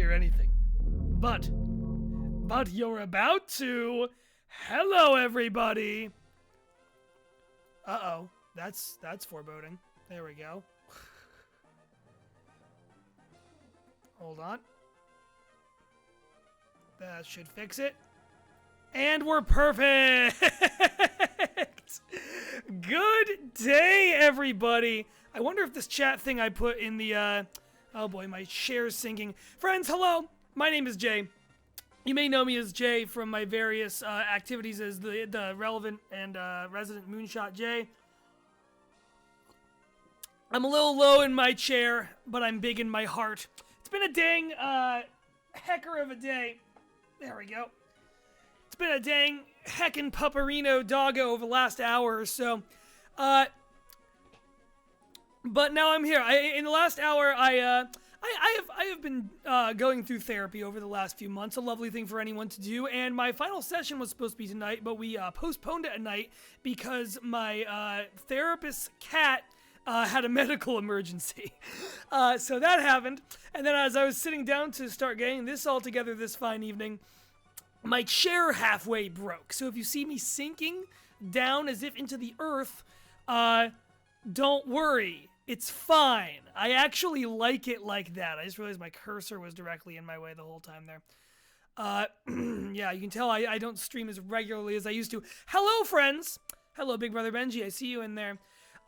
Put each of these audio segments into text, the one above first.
hear anything. But you're about to. Hello, everybody. Uh-oh. That's foreboding. There we go. Hold on. That should fix it. And we're perfect! Good day, everybody! I wonder if this chat thing I put in the, oh boy, my share's sinking. Friends, hello! My name is Jay. You may know me as Jay from my various activities as the relevant and resident Moonshot Jay. I'm a little low in my chair, but I'm big in my heart. It's been a dang hecker of a day. There we go. It's been a dang heckin' pupperino doggo over the last hour or so. But now I'm here. In the last hour, I have been going through therapy over the last few months. A lovely thing for anyone to do. And my final session was supposed to be tonight, but we postponed it a night because my therapist's cat had a medical emergency. So that happened. And then as I was sitting down to start getting this all together this fine evening, my chair halfway broke. So if you see me sinking down as if into the earth, don't worry. It's fine. I actually like it like that. I just realized my cursor was directly in my way the whole time there. Yeah, you can tell I don't stream as regularly as I used to. Hello, friends! Hello, Big Brother Benji. I see you in there.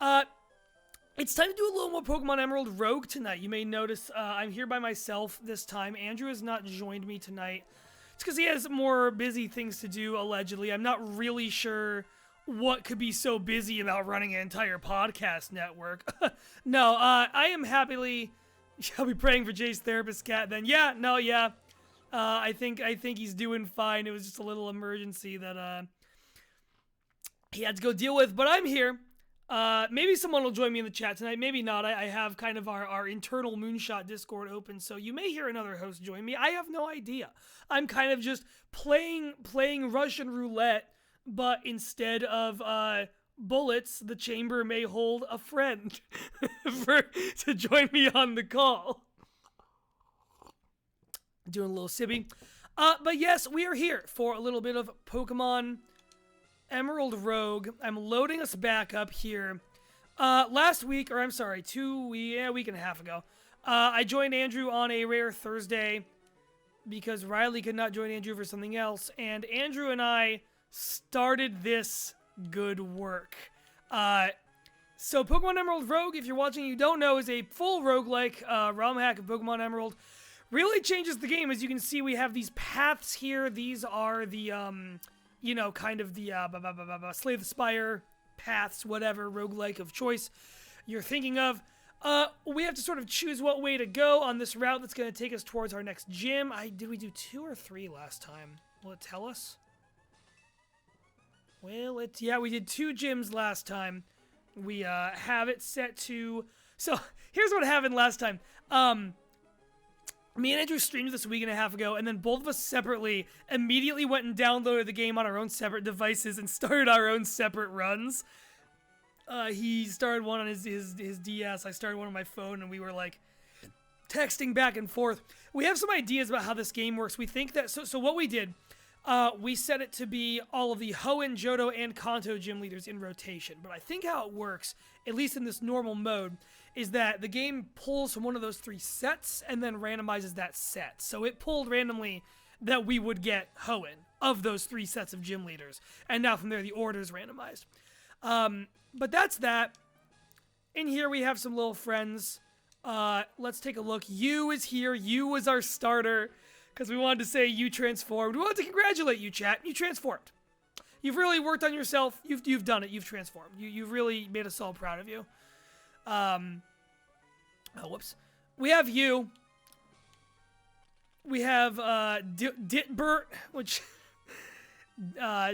It's time to do a little more Pokemon Emerald Rogue tonight. You may notice I'm here by myself this time. Andrew has not joined me tonight. It's because he has more busy things to do, allegedly. I'm not really sure what could be so busy about running an entire podcast network. No, I am happily... I'll be praying for Jay's therapist cat then. Yeah, no, yeah. I think he's doing fine. It was just a little emergency that he had to go deal with. But I'm here. Maybe someone will join me in the chat tonight. Maybe not. I have kind of our internal Moonshot Discord open, so you may hear another host join me. I have no idea. I'm kind of just playing Russian roulette, but instead of bullets, the chamber may hold a friend to join me on the call. Doing a little sippy. But yes, we are here for a little bit of Pokemon Emerald Rogue. I'm loading us back up here. Last week, or I'm sorry, a week and a half ago, I joined Andrew on a rare Thursday because Riley could not join Andrew for something else, and Andrew and I started this good work. So Pokemon Emerald Rogue, if you're watching and you don't know, is a full roguelike ROM hack of Pokemon Emerald. Really changes the game. As you can see, we have these paths here. These are the you know, kind of the Slay the Spire paths, whatever, roguelike of choice you're thinking of. We have to sort of choose what way to go on this route that's going to take us towards our next gym. Did we do 2 or 3 last time? Will it tell us? Well, yeah, we did 2 gyms last time. We have it set to... So, here's what happened last time. Me and Andrew streamed this a week and a half ago, and then both of us separately immediately went and downloaded the game on our own separate devices and started our own separate runs. He started one on his DS, I started one on my phone, and we were like texting back and forth. We have some ideas about how this game works. We think that, so what we did, we set it to be all of the Hoenn, Johto, and Kanto gym leaders in rotation. But I think how it works, at least in this normal mode, is that the game pulls from one of those 3 sets and then randomizes that set. So it pulled randomly that we would get Hoenn of those 3 sets of gym leaders. And now from there, the order is randomized. But that's that. In here, we have some little friends. Let's take a look. You is here. You was our starter because we wanted to say you transformed. We wanted to congratulate you, chat. You transformed. You've really worked on yourself. You've done it. You've transformed. You've really made us all proud of you. Oh, whoops. We have you. We have Ditbert, which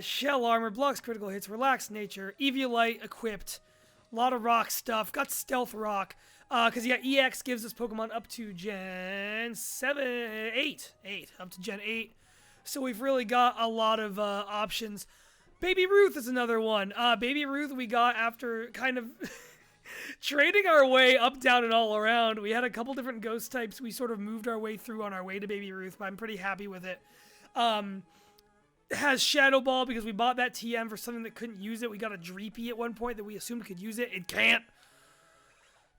shell armor, blocks critical hits, relaxed nature, Eviolite equipped, a lot of rock stuff, got stealth rock, because yeah, EX gives us Pokemon up to Gen 8, up to Gen 8, so we've really got a lot of options. Baby Ruth is another one. Baby Ruth we got after kind of trading our way up, down, and all around. We had a couple different ghost types we sort of moved our way through on our way to Baby Ruth, but I'm pretty happy with it. It has Shadow Ball because we bought that TM for something that couldn't use it. We got a Dreepy at one point that we assumed could use it. It can't.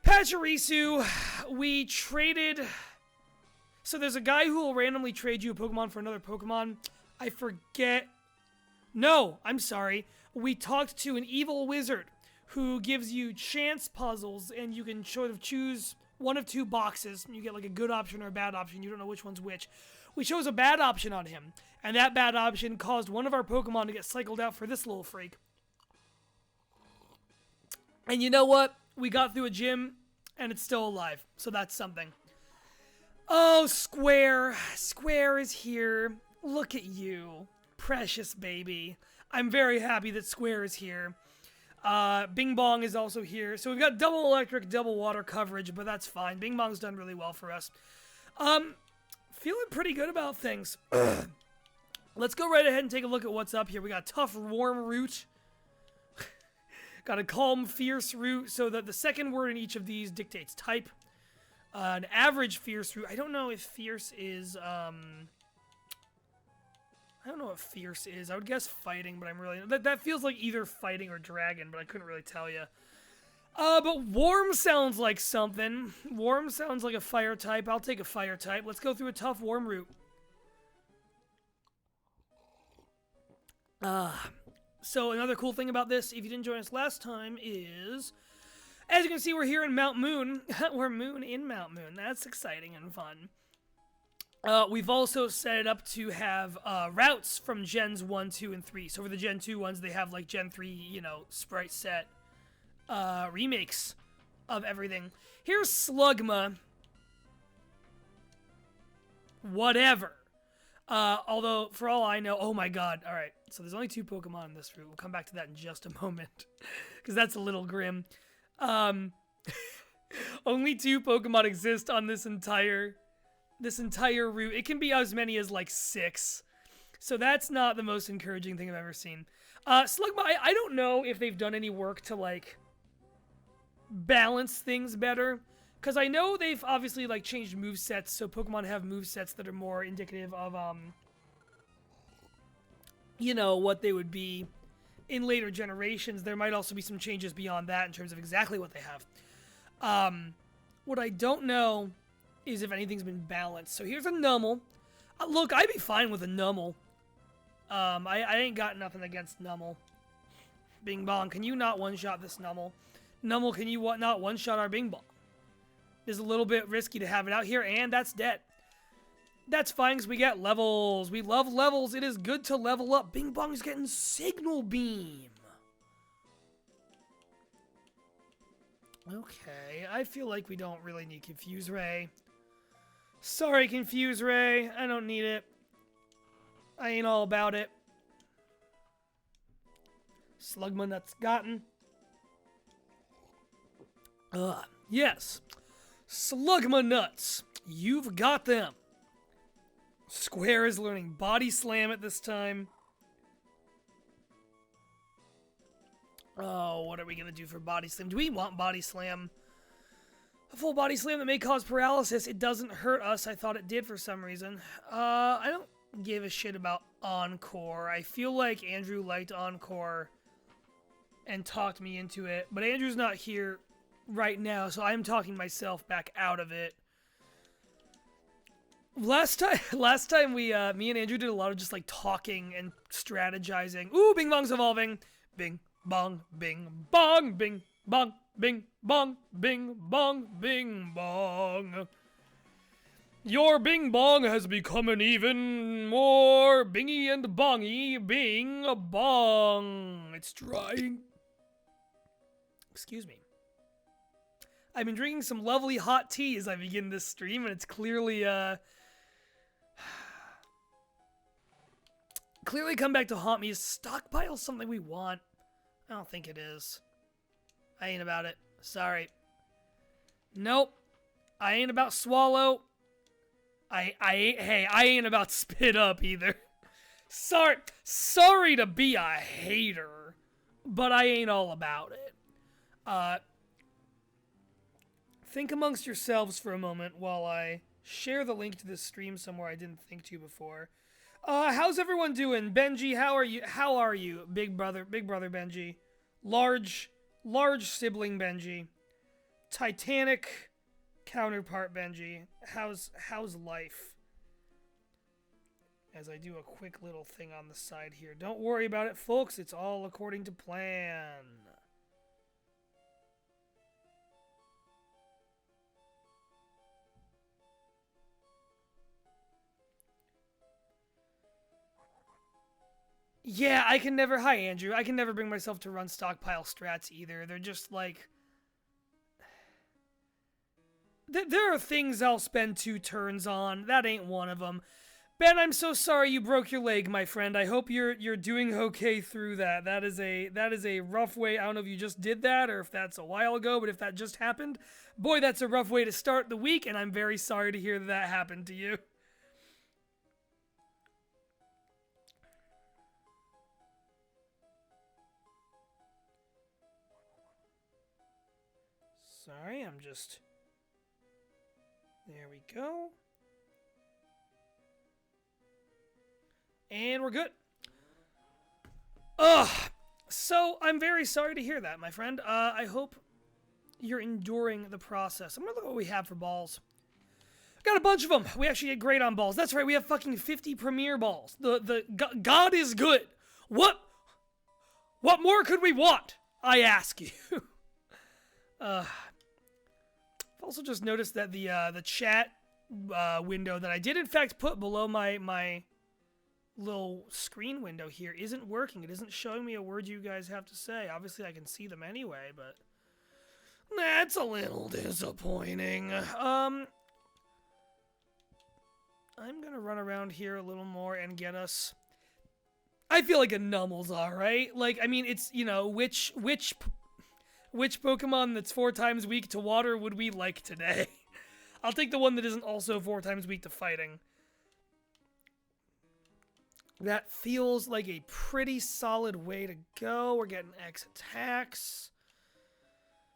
Pachirisu, we traded... So there's a guy who will randomly trade you a Pokemon for another Pokemon. I forget... No, I'm sorry. We talked to an evil wizard who gives you chance puzzles, and you can sort of choose one of two boxes. You get like a good option or a bad option. You don't know which one's which. We chose a bad option on him, and that bad option caused one of our Pokemon to get cycled out for this little freak. And you know what? We got through a gym, and it's still alive, so that's something. Oh, Square. Square is here. Look at you. Precious baby. I'm very happy that Square is here. Bing Bong is also here. So we've got double electric, double water coverage, but that's fine. Bing Bong's done really well for us. Feeling pretty good about things. Let's go right ahead and take a look at what's up here. We got Tough Warm Root. Got a Calm Fierce Root, so that the second word in each of these dictates type. An average Fierce Root. I don't know if Fierce is, I don't know what Fierce is. I would guess Fighting, but I'm really... That feels like either Fighting or Dragon, but I couldn't really tell you. But Warm sounds like something. Warm sounds like a Fire type. I'll take a Fire type. Let's go through a Tough Warm Root. So another cool thing about this, if you didn't join us last time, is... As you can see, we're here in Mount Moon. We're Moon in Mount Moon. That's exciting and fun. We've also set it up to have routes from Gens 1, 2, and 3. So for the Gen 2 ones, they have like Gen 3, you know, sprite set remakes of everything. Here's Slugma. Whatever. Although, for all I know... Oh my god. Alright, so there's only 2 Pokemon in this route. We'll come back to that in just a moment. Because that's a little grim. Only 2 Pokemon exist on this entire route. It can be as many as like 6. So that's not the most encouraging thing I've ever seen. Slugma, I don't know if they've done any work to like balance things better. Because I know they've obviously like changed movesets, so Pokemon have movesets that are more indicative of you know, what they would be in later generations. There might also be some changes beyond that in terms of exactly what they have. What I don't know is if anything's been balanced. So here's a Numel. Look, I'd be fine with a Numel. I ain't got nothing against Numel. Bing Bong, can you not one-shot this Numel? Numel, can you not one-shot our Bing Bong? It's a little bit risky to have it out here, and that's dead. That's fine, because we get levels. We love levels. It is good to level up. Bing Bong's getting Signal Beam. Okay, I feel like we don't really need Confuse Ray. Sorry, Confuse Ray. I don't need it. I ain't all about it. Slugma Nuts gotten. Yes. Slugma Nuts. You've got them. Square is learning Body Slam at this time. Oh, what are we going to do for Body Slam? Do we want Body Slam? A full Body Slam that may cause paralysis. It doesn't hurt us. I thought it did for some reason. I don't give a shit about Encore. I feel like Andrew liked Encore and talked me into it. But Andrew's not here right now, so I'm talking myself back out of it. Last time me and Andrew did a lot of just like talking and strategizing. Ooh, Bing Bong's evolving. Bing Bong, Bing Bong, Bing Bong, Bing Bong, Bing Bong, Bing Bong. Your Bing Bong has become an even more bingy and bongy Bing Bong. It's drying. Excuse me. I've been drinking some lovely hot tea as I begin this stream, and it's clearly clearly come back to haunt me. Is stockpile something we want? I don't think it is. I ain't about it. Sorry. Nope. I ain't about swallow. I ain't about spit up either. Sorry to be a hater, but I ain't all about it. think amongst yourselves for a moment while I share the link to this stream somewhere I didn't think to before. How's everyone doing? Benji, how are you? How are you? Big brother Benji. Large sibling Benji. Titanic counterpart Benji. How's life? As I do a quick little thing on the side here. Don't worry about it, folks. It's all according to plan. Yeah, I can never... Hi, Andrew. I can never bring myself to run stockpile strats either. They're just like... There are things I'll spend 2 turns on. That ain't one of them. Ben, I'm so sorry you broke your leg, my friend. I hope you're doing okay through that. That is a rough way. I don't know if you just did that or if that's a while ago, but if that just happened, boy, that's a rough way to start the week, and I'm very sorry to hear that happened to you. Sorry, I'm just... There we go. And we're good. Ugh. So, I'm very sorry to hear that, my friend. I hope you're enduring the process. I'm gonna look at what we have for balls. Got a bunch of them. We actually did great on balls. That's right, we have fucking 50 premier balls. God is good. What more could we want? I ask you. I've also just noticed that the chat window that I did in fact put below my little screen window here isn't working. It isn't showing me a word you guys have to say. Obviously I can see them anyway, but that's a little disappointing. I'm gonna run around here a little more and get us... I feel like a Nummel's alright. Like, I mean, it's, you know, which Pokemon that's 4 times weak to water would we like today? I'll take the one that isn't also 4 times weak to fighting. That feels like a pretty solid way to go. We're getting X attacks.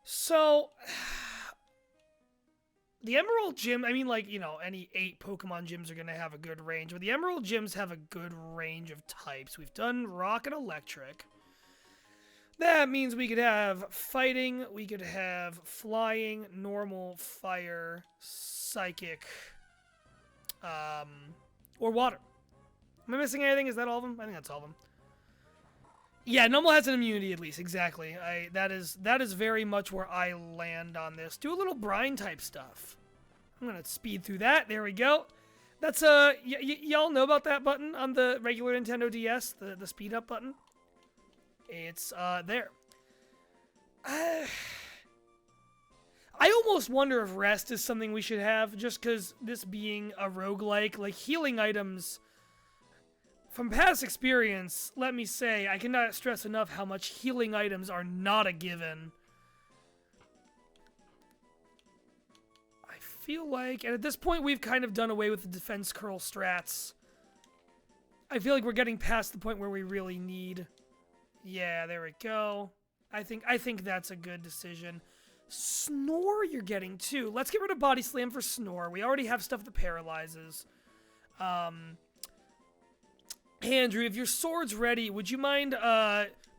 So, the Emerald Gym, I mean, like, you know, any 8 Pokemon gyms are going to have a good range, but the Emerald gyms have a good range of types. We've done Rock and Electric. That means we could have Fighting, we could have Flying, Normal, Fire, Psychic, or Water. Am I missing anything? Is that all of them? I think that's all of them. Yeah, Numel has an immunity at least, exactly. That is very much where I land on this. Do a little brine type stuff. I'm gonna speed through that. There we go. That's y'all know about that button on the regular Nintendo DS, the speed up button. It's there. I almost wonder if rest is something we should have, just because this being a roguelike, like healing items. From past experience, let me say, I cannot stress enough how much healing items are not a given. I feel like, and at this point we've kind of done away with the defense curl strats. I feel like we're getting past the point where we really need... Yeah, there we go. I think that's a good decision. Snore you're getting too. Let's get rid of Body Slam for Snore. We already have stuff that paralyzes. Andrew, if your sword's ready, would you mind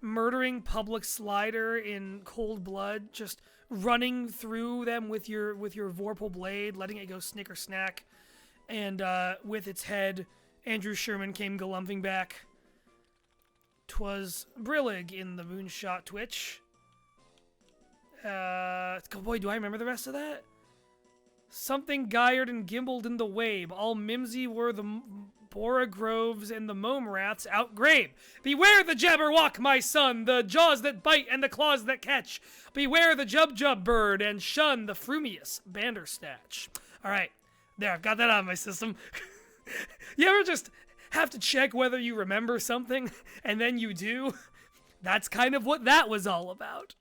murdering Public Slider in cold blood? Just running through them with your Vorpal blade, letting it go snicker snack, and with its head, Andrew Sherman came galumphing back. 'Twas Brillig in the Moonshot Twitch. Boy, do I remember the rest of that? Something gyred and gimbled in the wabe. All mimsy were the Bora Groves and the Mome Rats outgrabe. Beware the Jabberwock, my son, the jaws that bite and the claws that catch. Beware the Jub bird and shun the frumious Bandersnatch. Alright, there, I've got that on my system. You ever just have to check whether you remember something, and then you do? That's kind of what that was all about.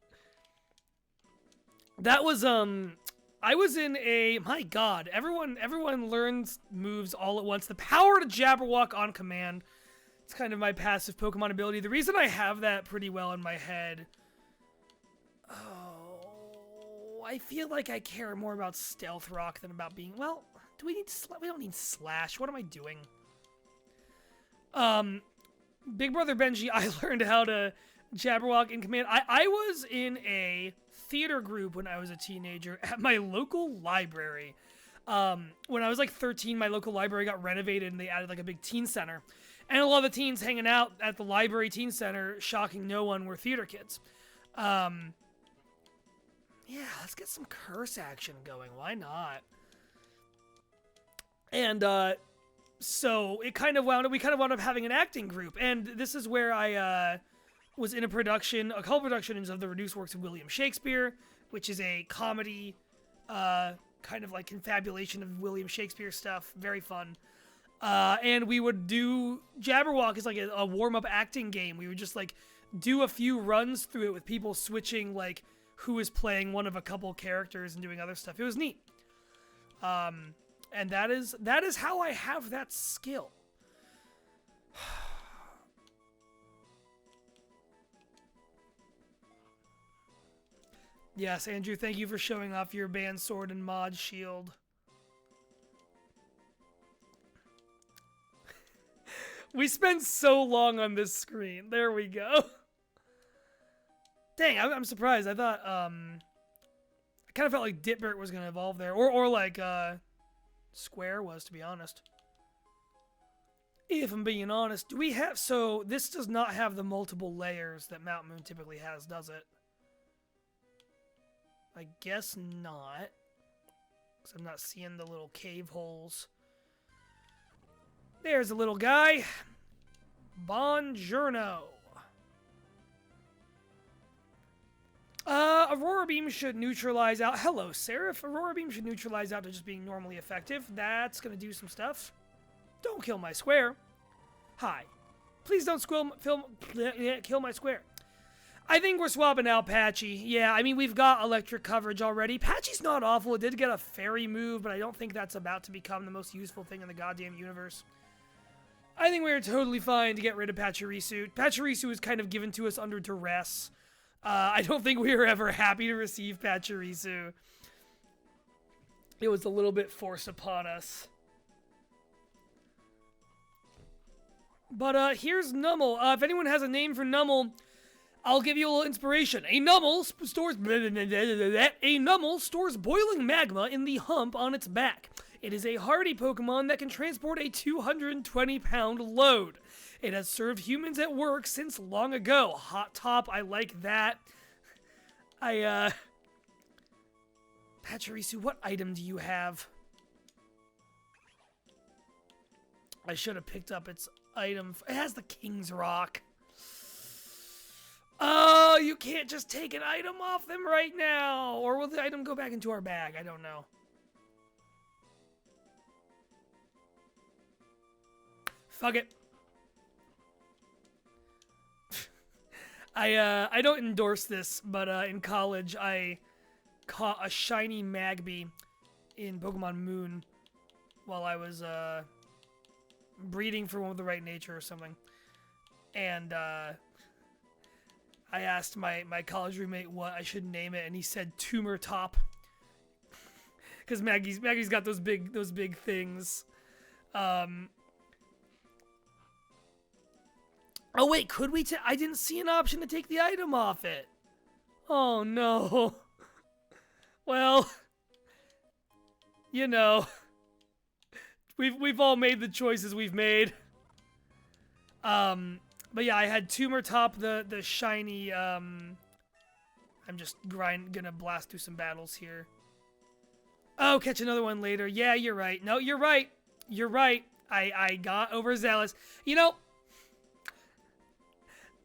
That was, I was in a... My god, everyone learns moves all at once. The power to Jabberwock on command. It's kind of my passive Pokemon ability. The reason I have that pretty well in my head... I feel like I care more about Stealth Rock than about being... Well, do we need... We don't need Slash. What am I doing? Big Brother Benji, I learned how to Jabberwock in command. I was in a theater group when I was a teenager at my local library. When I was like 13, my local library got renovated and they added like a big teen center. And a lot of the teens hanging out at the library teen center, shocking no one, were theater kids. Yeah, let's get some curse action going. Why not? And so we kind of wound up having an acting group. And this is where I was in a couple productions of the reduced works of William Shakespeare, which is a comedy, kind of like confabulation of William Shakespeare stuff. Very fun. And we would do Jabberwock as like a warm-up acting game. We would just like do a few runs through it with people switching like who is playing one of a couple characters and doing other stuff. It was neat. And that is how I have that skill. Yes, Andrew, thank you for showing off your band sword and mod shield. We spent so long on this screen. There we go. Dang, I'm surprised. I thought, I kind of felt like Ditbert was going to evolve there. Or like, Square was, to be honest. If I'm being honest. Do we have... So, this does not have the multiple layers that Mount Moon typically has, does it? I guess not. Because I'm not seeing the little cave holes. There's a little guy. Buongiorno. Aurora Beam should neutralize out. Hello, Seraph. Aurora Beam should neutralize out to just being normally effective. That's gonna do some stuff. Don't kill my square. Hi. Please don't kill my square. I think we're swapping out Patchy. Yeah, I mean, we've got electric coverage already. Patchy's not awful. It did get a fairy move, but I don't think that's about to become the most useful thing in the goddamn universe. I think we're totally fine to get rid of Pachirisu. Pachirisu is kind of given to us under duress. I don't think we were ever happy to receive Pachirisu. It was a little bit forced upon us. But here's Nummel. If anyone has a name for Nummel, I'll give you a little inspiration. A Nummel stores boiling magma in the hump on its back. It is a hardy Pokemon that can transport a 220-pound load. It has served humans at work since long ago. Hot Top, I like that. Pachirisu, what item do you have? I should have picked up its item. It has the King's Rock. Oh, you can't just take an item off them right now. Or will the item go back into our bag? I don't know. Fuck it. I don't endorse this, but in college I caught a shiny Magby in Pokemon Moon while I was breeding for one with the right nature or something. And I asked my college roommate what I should name it, and he said Tumor Top. Because Maggie's got those big things. Oh wait, could we I didn't see an option to take the item off it. Oh no. Well, you know, we've all made the choices we've made. But yeah, I had Tumor Top, the shiny, I'm just gonna blast through some battles here. Oh, catch another one later. Yeah, you're right. No, you're right. You're right. I got overzealous. You know,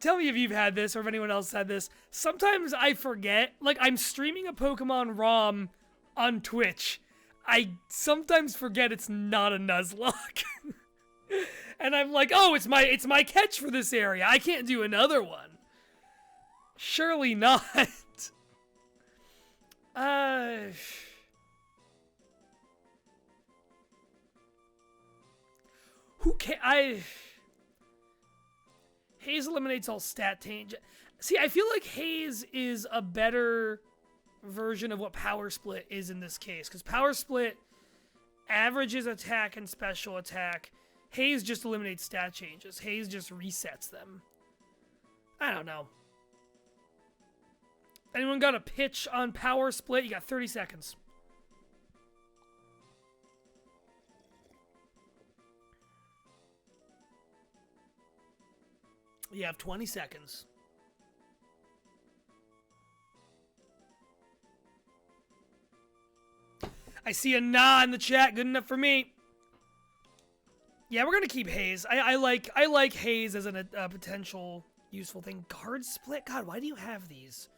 tell me if you've had this or if anyone else had this. Sometimes I forget, like I'm streaming a Pokemon ROM on Twitch. I sometimes forget it's not a Nuzlocke. And I'm like, oh, it's my catch for this area. I can't do another one. Surely not. Who can Haze eliminates all stat change. See, I feel like Haze is a better version of what Power Split is in this case. Because Power Split averages attack and special attack. Haze just eliminates stat changes. Haze just resets them. I don't know. Anyone got a pitch on Power Split? You got 30 seconds. You have 20 seconds. I see a nah in the chat. Good enough for me. Yeah, we're gonna keep Haze. I like Haze as a potential useful thing. Guard Split? God, why do you have these?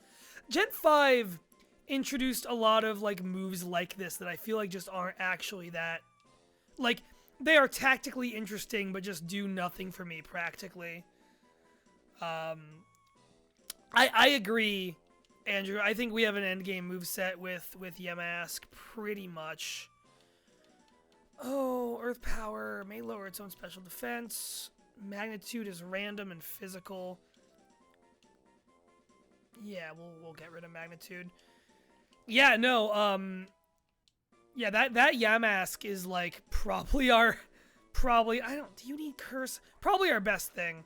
Gen 5 introduced a lot of like moves like this that I feel like just aren't actually that... Like, they are tactically interesting, but just do nothing for me practically. I agree, Andrew. I think we have an endgame moveset with Yamask, pretty much. Oh, Earth Power may lower its own special defense. Magnitude is random and physical. Yeah, we'll get rid of Magnitude. Yeah, no, yeah, that Yamask is like probably do you need Curse? Probably our best thing.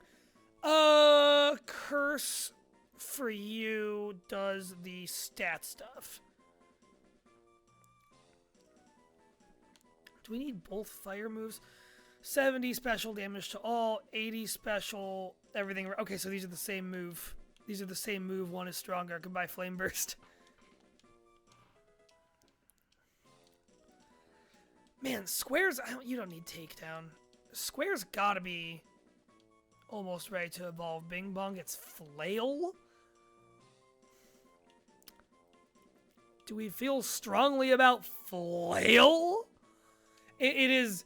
Curse for you does the stat stuff. Do we need both fire moves? 70 special damage to all, 80 special, everything. Okay, so these are the same move. These are the same move. One is stronger. Goodbye, Flame Burst. Man, Square's... you don't need Takedown. Square's gotta be almost ready to evolve. Bing Bong gets Flail? Do we feel strongly about Flail? It is...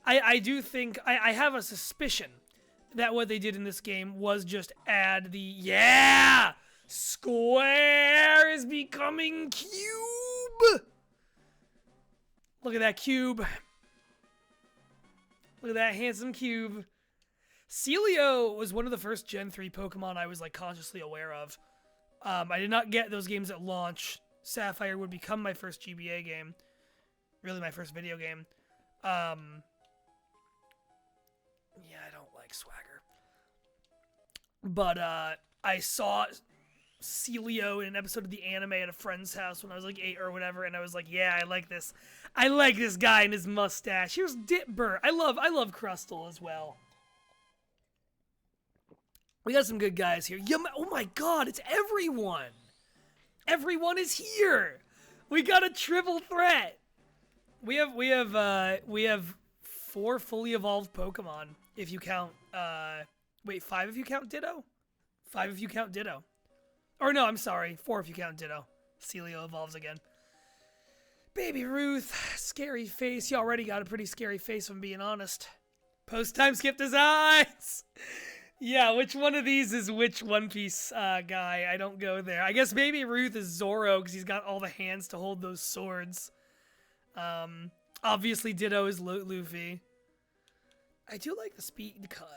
I do think... I have a suspicion that what they did in this game was just add the... Yeah! Square is becoming Cube! Look at that cube. Look at that handsome cube. Celio was one of the first Gen 3 Pokemon I was like consciously aware of. I did not get those games at launch. Sapphire would become my first GBA game. Really my first video game. Yeah, I don't like Swagger. But I saw Celio in an episode of the anime at a friend's house when I was like 8 or whatever, and I was like, yeah, I like this. I like this guy and his mustache. Here's Ditbur. I love Crustle as well. We got some good guys here. Oh my god, it's everyone. Everyone is here. We got a triple threat. We have 4 fully evolved Pokemon if you count wait, 5 if you count Ditto? 5 if you count Ditto. Or no, I'm sorry, 4 if you count Ditto. Celio evolves again. Baby Ruth, scary face. You already got a pretty scary face, if I'm being honest. Post time skip designs. Yeah, which one of these is which One Piece guy? I don't go there. I guess Baby Ruth is Zoro because he's got all the hands to hold those swords. Obviously Ditto is Luffy. I do like the speed cut.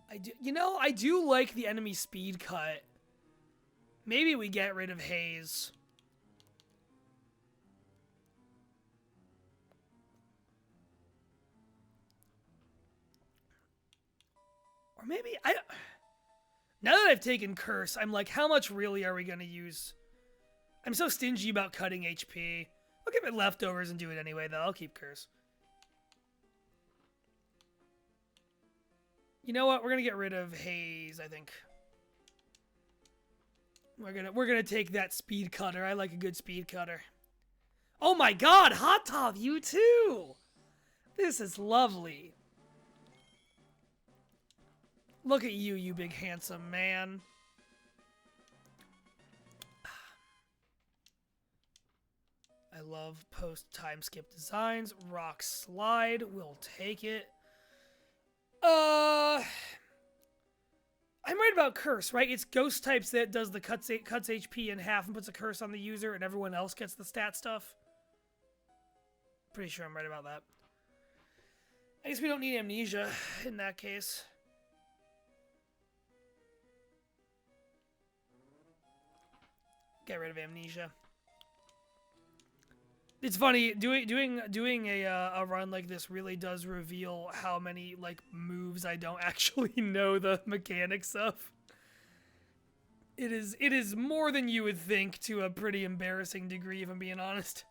I do like the enemy speed cut. Maybe we get rid of Haze. Or maybe now that I've taken Curse, I'm like, how much really are we going to use? I'm so stingy about cutting HP. I'll give it leftovers and do it anyway, though. I'll keep Curse. You know what? We're going to get rid of Haze, I think. We're gonna take that speed cutter. I like a good speed cutter. Oh my god, Hot Top, you too! This is lovely. Look at you, you big handsome man. I love post time skip designs. Rock Slide, we'll take it. I'm right about Curse, right? It's Ghost types that does the cuts HP in half and puts a curse on the user, and everyone else gets the stat stuff. Pretty sure I'm right about that. I guess we don't need Amnesia in that case. Get rid of amnesia. It's funny, doing a run like this really does reveal how many, like, moves I don't actually know the mechanics of. It is more than you would think, to a pretty embarrassing degree, if I'm being honest.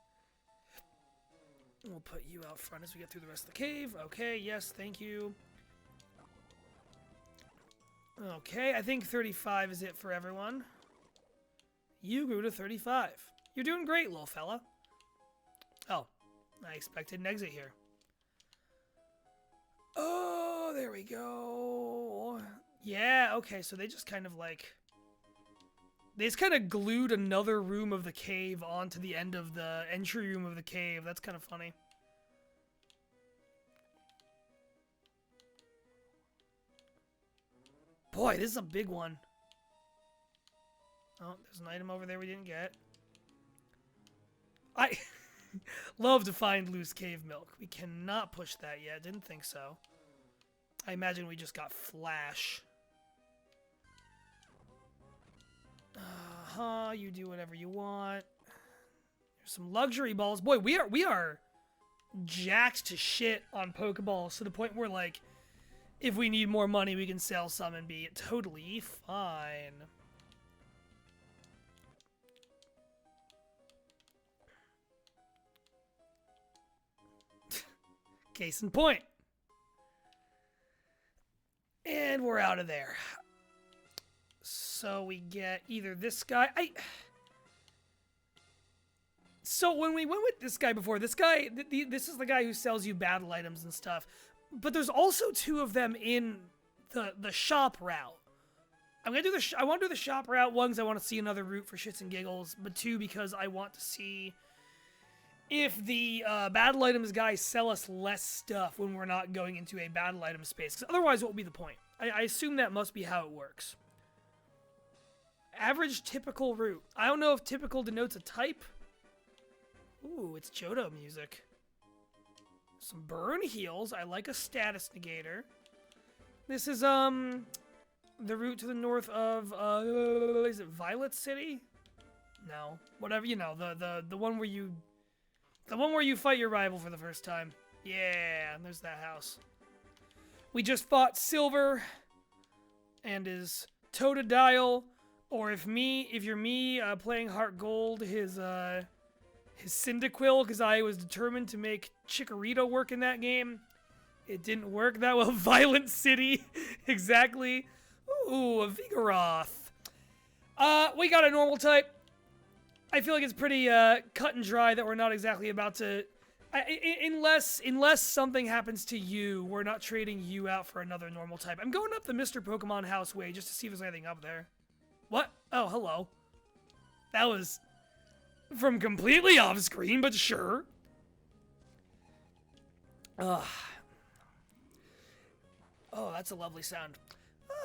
We'll put you out front as we get through the rest of the cave. Okay, yes, thank you. Okay, I think 35 is it for everyone. You grew to 35. You're doing great, little fella. Oh, I expected an exit here. Oh, there we go. Yeah, okay, so they just kind of like... They just kind of glued another room of the cave onto the end of the entry room of the cave. That's kind of funny. Boy, this is a big one. Oh, there's an item over there we didn't get. I love to find loose cave milk. We cannot push that yet. Didn't think so. I imagine we just got flash. You do whatever you want. There's some luxury balls. Boy, we are jacked to shit on Pokeballs to the point where, like, if we need more money, we can sell some and be totally fine. Case in point. And we're out of there. So we get either this guy. So when we went with this guy before, this guy, this is the guy who sells you battle items and stuff. But there's also two of them in the shop route. I'm gonna do I want to do the shop route. One, because I want to see another route for shits and giggles. But two, because I want to see if the battle items guys sell us less stuff when we're not going into a battle item space. Because otherwise, what will be the point? I assume that must be how it works. Average typical route. I don't know if typical denotes a type. Ooh, it's Johto music. Some burn heals. I like a status negator. This is the route to the north of is it Violet City? No, whatever, you know, the one where you fight your rival for the first time. Yeah, there's that house. We just fought Silver and his Totodile, or if you're me playing Heart Gold, his Cyndaquil, because I was determined to make Chikorita work in that game. It didn't work that well. Violent City, exactly. Ooh, a Vigoroth. We got a normal type. I feel like it's pretty cut and dry that we're not exactly about to... unless something happens to you, we're not trading you out for another normal type. I'm going up the Mr. Pokemon House way just to see if there's anything up there. What? Oh, hello. That was from completely off screen, but sure. Oh, that's a lovely sound.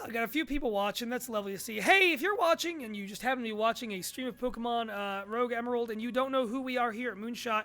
I got a few people watching. That's lovely to see. Hey, if you're watching and you just happen to be watching a stream of Pokemon Rogue Emerald and you don't know who we are here at Moonshot,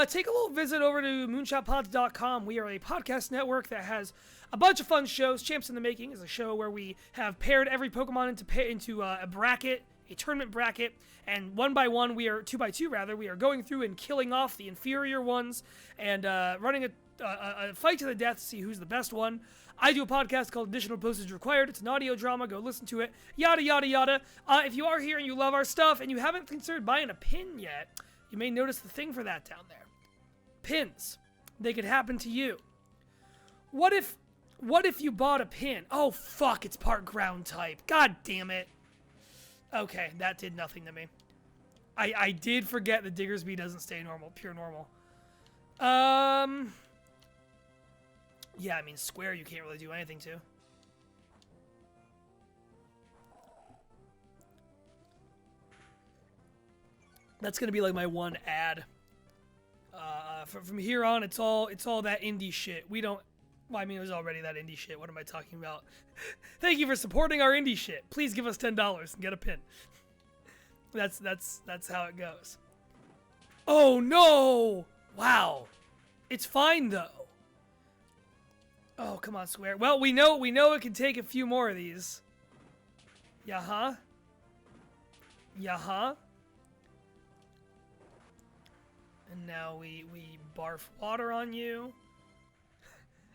take a little visit over to moonshotpods.com. We are a podcast network that has a bunch of fun shows. Champs in the Making is a show where we have paired every Pokemon into a bracket, a tournament bracket, and one by one, two by two, we are going through and killing off the inferior ones and running a fight to the death to see who's the best one. I do a podcast called Additional Postage Required. It's an audio drama. Go listen to it. Yada, yada, yada. If you are here and you love our stuff and you haven't considered buying a pin yet, you may notice the thing for that down there. Pins. They could happen to you. What if you bought a pin? Oh, fuck, it's part ground type. God damn it. Okay, that did nothing to me. I did forget that Diggersby doesn't stay normal, pure normal. Yeah, I mean, square you can't really do anything to. That's gonna be like my one ad. From here on, it's all that indie shit. We don't. Well, I mean, it was already that indie shit. What am I talking about? Thank you for supporting our indie shit. Please give us $10 and get a pin. That's how it goes. Oh no! Wow, it's fine though. Oh, come on, Square. Well, we know it can take a few more of these. Yeah-huh. Yeah-huh. And now we barf water on you.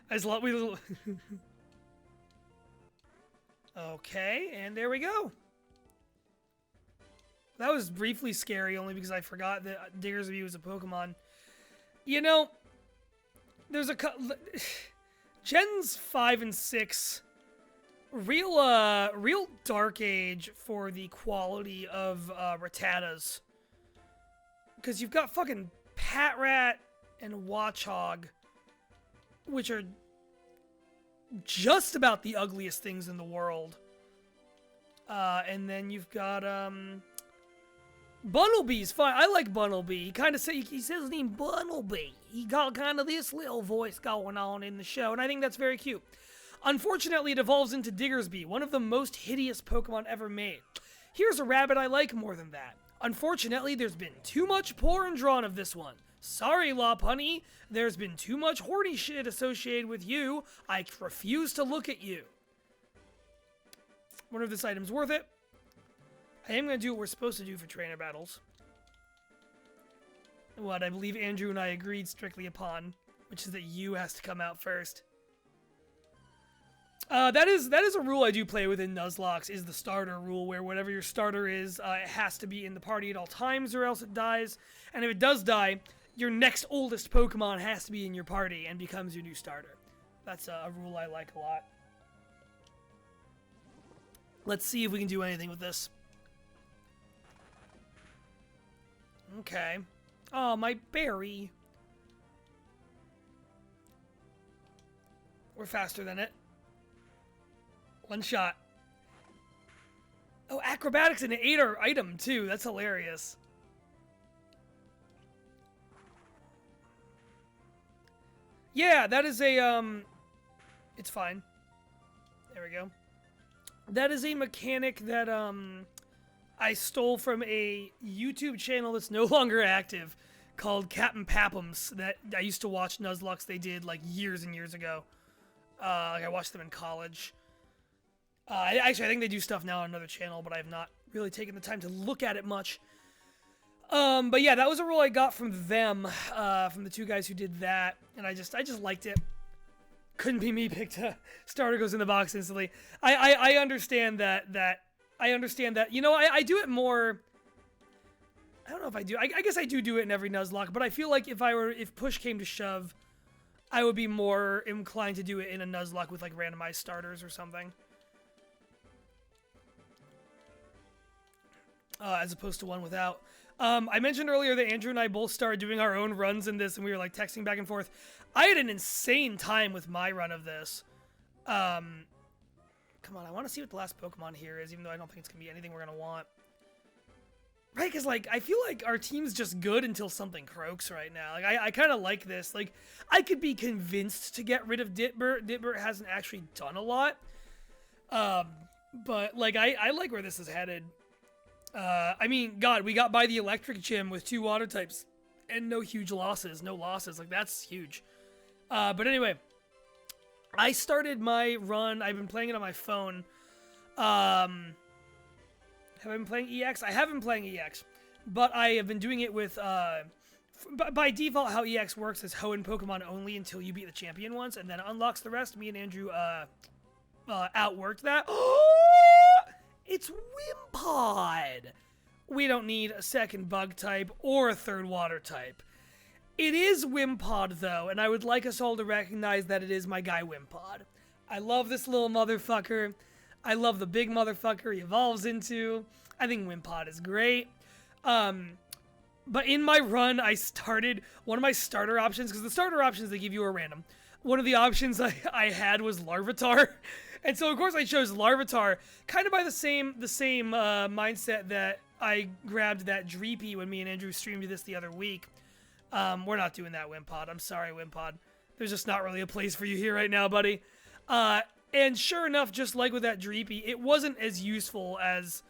As lot we. Okay, and there we go. That was briefly scary, only because I forgot that Diggersby was a Pokemon. You know, there's a Gens 5 and 6, real dark age for the quality of Rattatas. Because you've got fucking Patrat and Watchog, which are just about the ugliest things in the world. And then you've got Bunnelby's fine. I like Bunnelby. He says his name Bunnelby. He got kind of this little voice going on in the show, and I think that's very cute. Unfortunately, it evolves into Diggersby, one of the most hideous Pokemon ever made. Here's a rabbit I like more than that. Unfortunately, there's been too much pouring drawn of this one. Sorry, Lopunny. There's been too much horny shit associated with you. I refuse to look at you. Wonder if this item's worth it. I am going to do what we're supposed to do for trainer battles. What I believe Andrew and I agreed strictly upon, which is that you has to come out first. That is a rule I do play within Nuzlocke, is the starter rule, where whatever your starter is, it has to be in the party at all times or else it dies. And if it does die, your next oldest Pokemon has to be in your party and becomes your new starter. That's a rule I like a lot. Let's see if we can do anything with this. Okay. Oh, my berry. We're faster than it. One shot. Oh, acrobatics and an 8-er item, too. That's hilarious. Yeah, that is a, it's fine. There we go. That is a mechanic that, I stole from a YouTube channel that's no longer active called Captain Pappums that I used to watch Nuzlocke they did, like, years and years ago. Like, I watched them in college. Actually, I think they do stuff now on another channel, but I have not really taken the time to look at it much. But yeah, that was a rule I got from them, from the two guys who did that, and I just liked it. Couldn't be me picked a starter goes in the box instantly. I understand that, I understand that, you know, I do it more, I don't know if I do, I guess I do it in every Nuzlocke, but I feel like if push came to shove, I would be more inclined to do it in a Nuzlocke with, like, randomized starters or something. As opposed to one without. I mentioned earlier that Andrew and I both started doing our own runs in this, and we were, like, texting back and forth. I had an insane time with my run of this. Come on, I want to see what the last Pokemon here is, even though I don't think it's going to be anything we're going to want. Right, because, like, I feel like our team's just good until something croaks right now. Like, I kind of like this. Like, I could be convinced to get rid of Ditbert. Ditbert hasn't actually done a lot. But, like, I like where this is headed. I mean, God, we got by the electric gym with 2 water types and no huge losses. No losses. Like, that's huge. But anyway, I started my run. I've been playing it on my phone. Have I been playing EX? I have been playing EX, but I have been doing it with, by default, how EX works is Hoenn Pokemon only until you beat the champion once, and then it unlocks the rest. Me and Andrew, outworked that. It's Wimpod! We don't need a second bug type or a third water type. It is Wimpod, though, and I would like us all to recognize that it is my guy Wimpod. I love this little motherfucker. I love the big motherfucker he evolves into. I think Wimpod is great. But in my run, I started one of my starter options, because the starter options, they give you a random. One of the options I had was Larvitar. And so, of course, I chose Larvitar, kind of by the same mindset that I grabbed that Dreepy when me and Andrew streamed this the other week. We're not doing that, Wimpod. I'm sorry, Wimpod. There's just not really a place for you here right now, buddy. And sure enough, just like with that Dreepy, it wasn't as useful as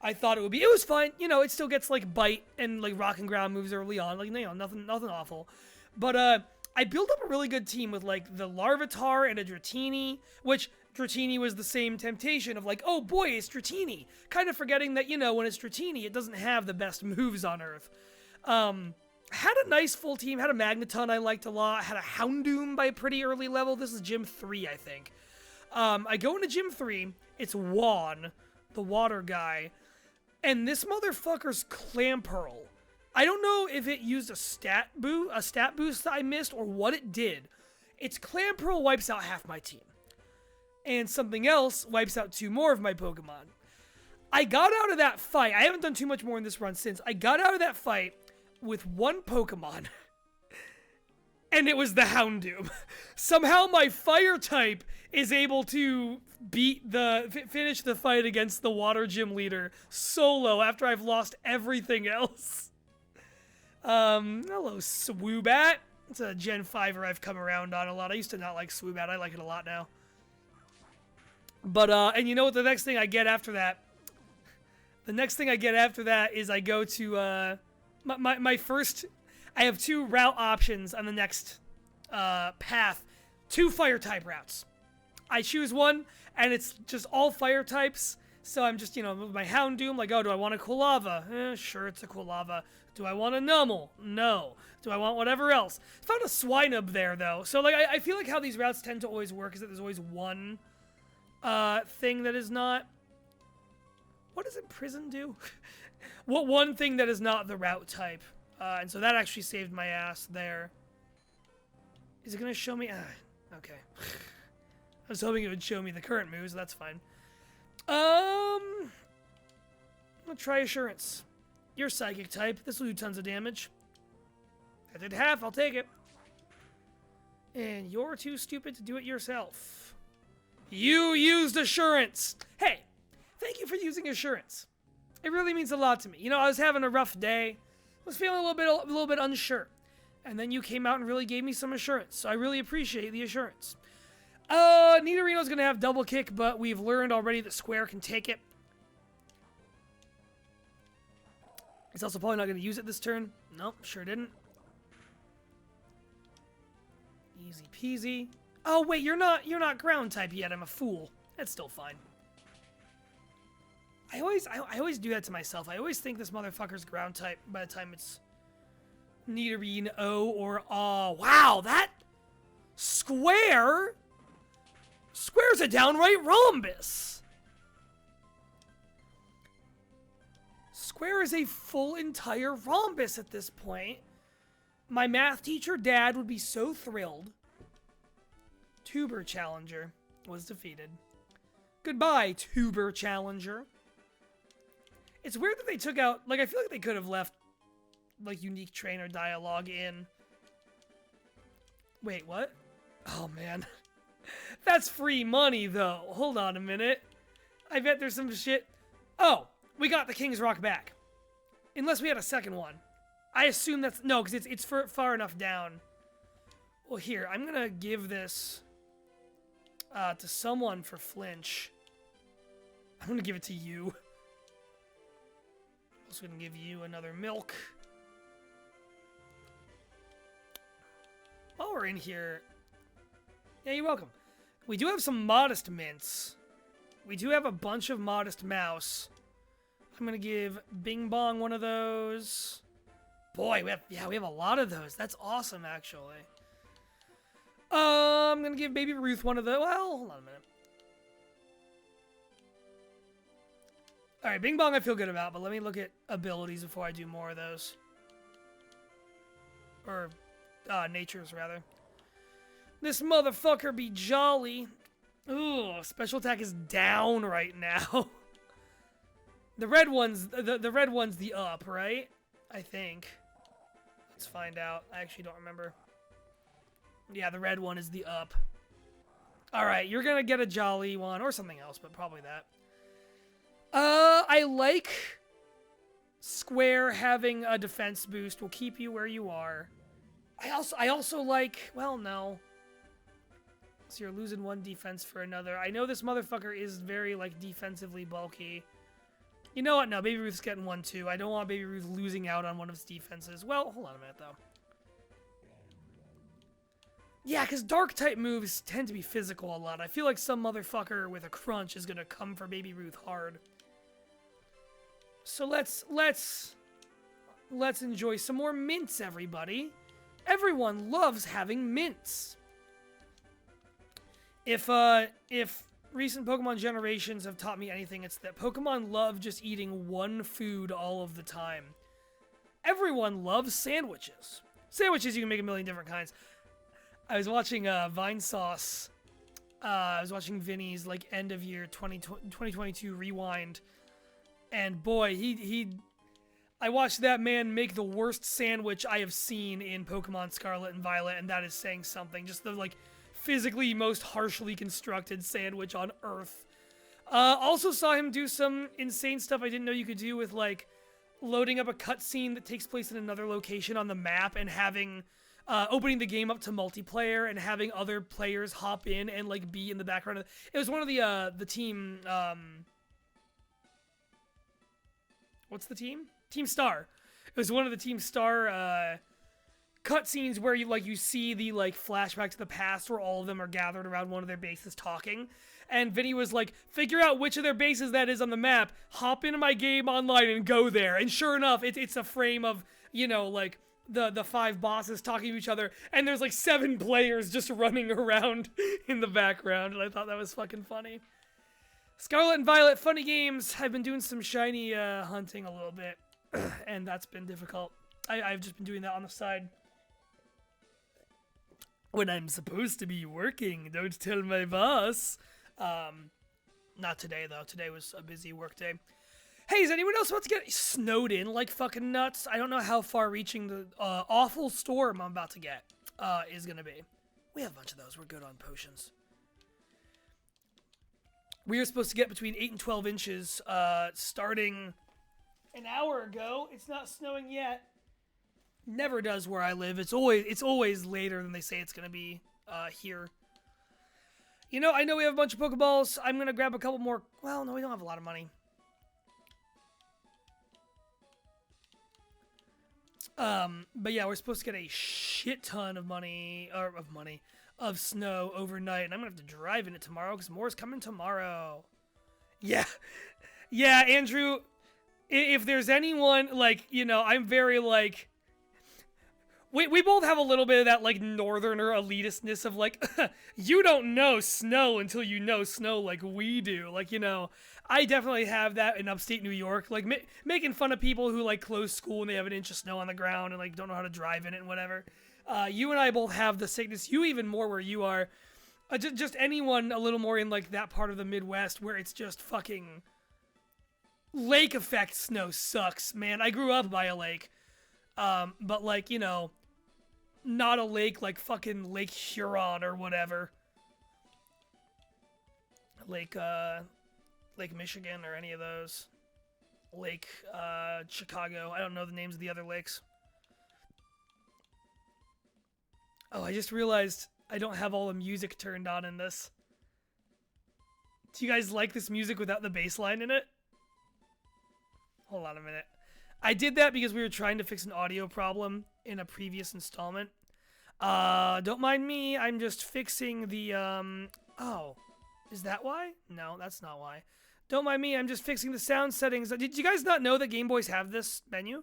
I thought it would be. It was fine. You know, it still gets, like, Bite and, like, Rock and Ground moves early on. Like, you know, nothing awful. But, I built up a really good team with, like, the Larvitar and a Dratini, which Dratini was the same temptation of, like, oh boy, it's Dratini. Kind of forgetting that, you know, when it's Dratini, it doesn't have the best moves on Earth. Had a nice full team. Had a Magneton I liked a lot. Had a Houndoom by a pretty early level. This is Gym 3, I think. I go into Gym 3. It's Juan, the water guy. And this motherfucker's Clamperl. I don't know if it used a stat boost that I missed or what it did. Its Clamperl wipes out half my team. And something else wipes out 2 more of my Pokemon. I got out of that fight. I haven't done too much more in this run since. I got out of that fight with 1 Pokemon. And it was the Houndoom. Somehow my fire type is able to finish the fight against the water gym leader solo after I've lost everything else. Hello, Swoobat. It's a Gen 5er I've come around on a lot. I used to not like Swoobat. I like it a lot now. But, and you know what the next thing I get after that? The next thing I get after that is I go to, my first... I have 2 route options on the next path. 2 fire-type routes. I choose one, and it's just all fire types. So I'm just, with my Houndoom, like, oh, do I want a Quilava? Sure, it's a Quilava. Do I want a Numel? No. Do I want whatever else? Found a Swinub there, though. So, like, I feel like how these routes tend to always work is that there's always one thing that is not... What does Imprison do? What one thing that is not the route type? And so that actually saved my ass there. Is it going to show me? Okay. I was hoping it would show me the current moves. That's fine. I'm going to try Assurance. You're Psychic type. This will do tons of damage. I did half. I'll take it. And you're too stupid to do it yourself. You used Assurance. Hey, thank you for using Assurance. It really means a lot to me. I was having a rough day. Was feeling a little bit unsure. And then you came out and really gave me some assurance. So I really appreciate the assurance. Nidorino's going to have double kick, but we've learned already that Square can take it. He's also probably not going to use it this turn. Nope, sure didn't. Easy peasy. Oh, wait, you're not ground type yet. I'm a fool. That's still fine. I always do that to myself. I always think this motherfucker's ground type by the time it's Nidorino or wow, that Square's a downright rhombus. Square is a full entire rhombus at this point. My math teacher dad would be so thrilled. Tuber Challenger was defeated. Goodbye, Tuber Challenger. It's weird that they took out... Like, I feel like they could have left, like, unique trainer dialogue in. Wait, what? Oh, man. That's free money, though. Hold on a minute. I bet there's some shit... Oh, we got the King's Rock back. Unless we had a second one. I assume that's... No, because it's far enough down. Well, here, I'm going to give this to someone for Flinch. I'm going to give it to you. Also going to give you another milk. While we're in here... Yeah, you're welcome. We do have some Modest Mints. We do have a bunch of Modest Mouse. I'm going to give Bing Bong one of those. Boy, we have a lot of those. That's awesome, actually. I'm going to give Baby Ruth one of those. Well, hold on a minute. Alright, Bing Bong I feel good about, but let me look at abilities before I do more of those. Or, natures, rather. This motherfucker be jolly. Ooh, special attack is down right now. The red one's the up, right? I think. Let's find out. I actually don't remember. Yeah, the red one is the up. Alright, you're gonna get a jolly one, or something else, but probably that. I like Square having a defense boost. Will keep you where you are. I also like, well, no. So you're losing one defense for another. I know this motherfucker is very, like, defensively bulky. You know what? No, Baby Ruth's getting one, too. I don't want Baby Ruth losing out on one of his defenses. Well, hold on a minute, though. Yeah, because dark-type moves tend to be physical a lot. I feel like some motherfucker with a crunch is going to come for Baby Ruth hard. So let's let's enjoy some more mints, everybody. Everyone loves having mints. If recent Pokemon generations have taught me anything, it's that Pokemon love just eating one food all of the time. Everyone loves sandwiches. Sandwiches, you can make a million different kinds. I was watching Vine Sauce. I was watching Vinny's like end of year 2022 rewind, and boy, I watched that man make the worst sandwich I have seen in Pokemon Scarlet and Violet, and that is saying something. Just the like physically most harshly constructed sandwich on Earth. Also saw him do some insane stuff I didn't know you could do with like loading up a cutscene that takes place in another location on the map and having opening the game up to multiplayer and having other players hop in and like be in the background. It was one of the team. What's the team? Team Star. It was one of the Team Star cutscenes where you see the like flashback to the past where all of them are gathered around one of their bases talking. And Vinny was like, figure out which of their bases that is on the map, hop into my game online and go there. And sure enough, it's a frame of, you know, like the 5 bosses talking to each other, and there's like 7 players just running around in the background, and I thought that was fucking funny. Scarlet and Violet, funny games. I've been doing some shiny hunting a little bit, and that's been difficult. I've just been doing that on the side. When I'm supposed to be working, don't tell my boss. Not today, though. Today was a busy work day. Hey, is anyone else about to get snowed in like fucking nuts? I don't know how far-reaching the awful storm I'm about to get is going to be. We have a bunch of those. We're good on potions. We were supposed to get between 8 and 12 inches starting an hour ago. It's not snowing yet. Never does where I live. It's always later than they say it's going to be here. You know, I know we have a bunch of Pokeballs. I'm going to grab a couple more. Well, no, we don't have a lot of money. But yeah, we're supposed to get a shit ton of of snow overnight, and I'm gonna have to drive in it tomorrow because more's coming tomorrow. Yeah, yeah, Andrew. If there's anyone like, you know, I'm very like. We both have a little bit of that like northerner elitistness of like, you don't know snow until you know snow like we do. Like, you know, I definitely have that in upstate New York, like making fun of people who like close school and they have an inch of snow on the ground and like don't know how to drive in it and whatever. You and I both have the sickness. You even more where you are. Just anyone a little more in like that part of the Midwest where it's just fucking lake effect snow sucks, man. I grew up by a lake, but like, you know, not a lake like fucking Lake Huron or whatever. Lake Michigan or any of those. Lake Chicago. I don't know the names of the other lakes. Oh, I just realized I don't have all the music turned on in this. Do you guys like this music without the bass line in it? Hold on a minute. I did that because we were trying to fix an audio problem in a previous installment. Don't mind me. I'm just fixing the, oh. Is that why? No, that's not why. Don't mind me. I'm just fixing the sound settings. Did you guys not know that Game Boys have this menu?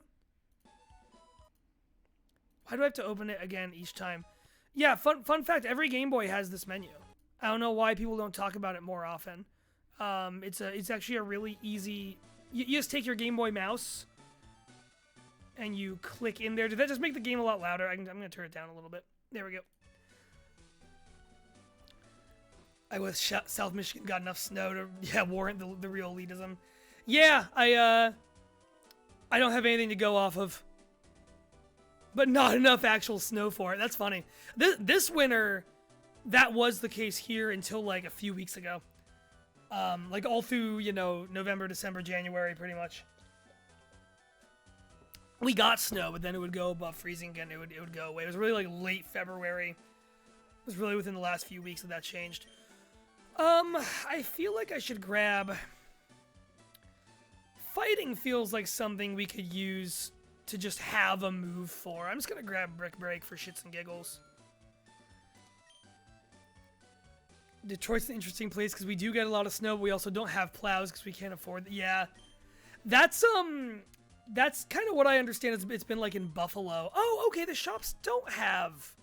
Why do I have to open it again each time? Yeah, fun fact. Every Game Boy has this menu. I don't know why people don't talk about it more often. It's actually a really easy... You just take your Game Boy mouse and you click in there. Did that just make the game a lot louder? I'm going to turn it down a little bit. There we go. I was South Michigan got enough snow to warrant the real elitism. Yeah, I don't have anything to go off of, but not enough actual snow for it. That's funny. This winter, that was the case here until like a few weeks ago. Like all through, you know, November, December, January, pretty much. We got snow, but then it would go above freezing again. It would go away. It was really like late February. It was really within the last few weeks that changed. I feel like I should grab... Fighting feels like something we could use to just have a move for. I'm just gonna grab Brick Break for shits and giggles. Detroit's an interesting place because we do get a lot of snow, but we also don't have plows because we can't afford it. Yeah. That's, That's kind of what I understand it's been like in Buffalo. Oh, okay, the shops don't have...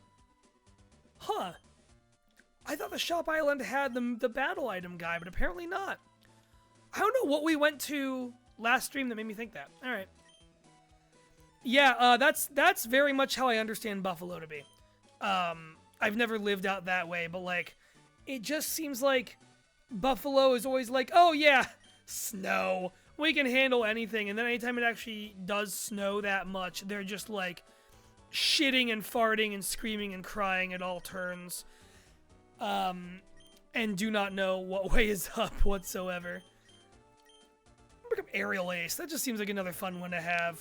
Huh. I thought the shop island had the battle item guy, but apparently not. I don't know what we went to last stream that made me think that. All right. Yeah, that's very much how I understand Buffalo to be. I've never lived out that way, but like, it just seems like Buffalo is always like, oh yeah, snow. We can handle anything. And then anytime it actually does snow that much, they're just like shitting and farting and screaming and crying at all turns. And do not know what way is up whatsoever. Pick up Aerial Ace. That just seems like another fun one to have.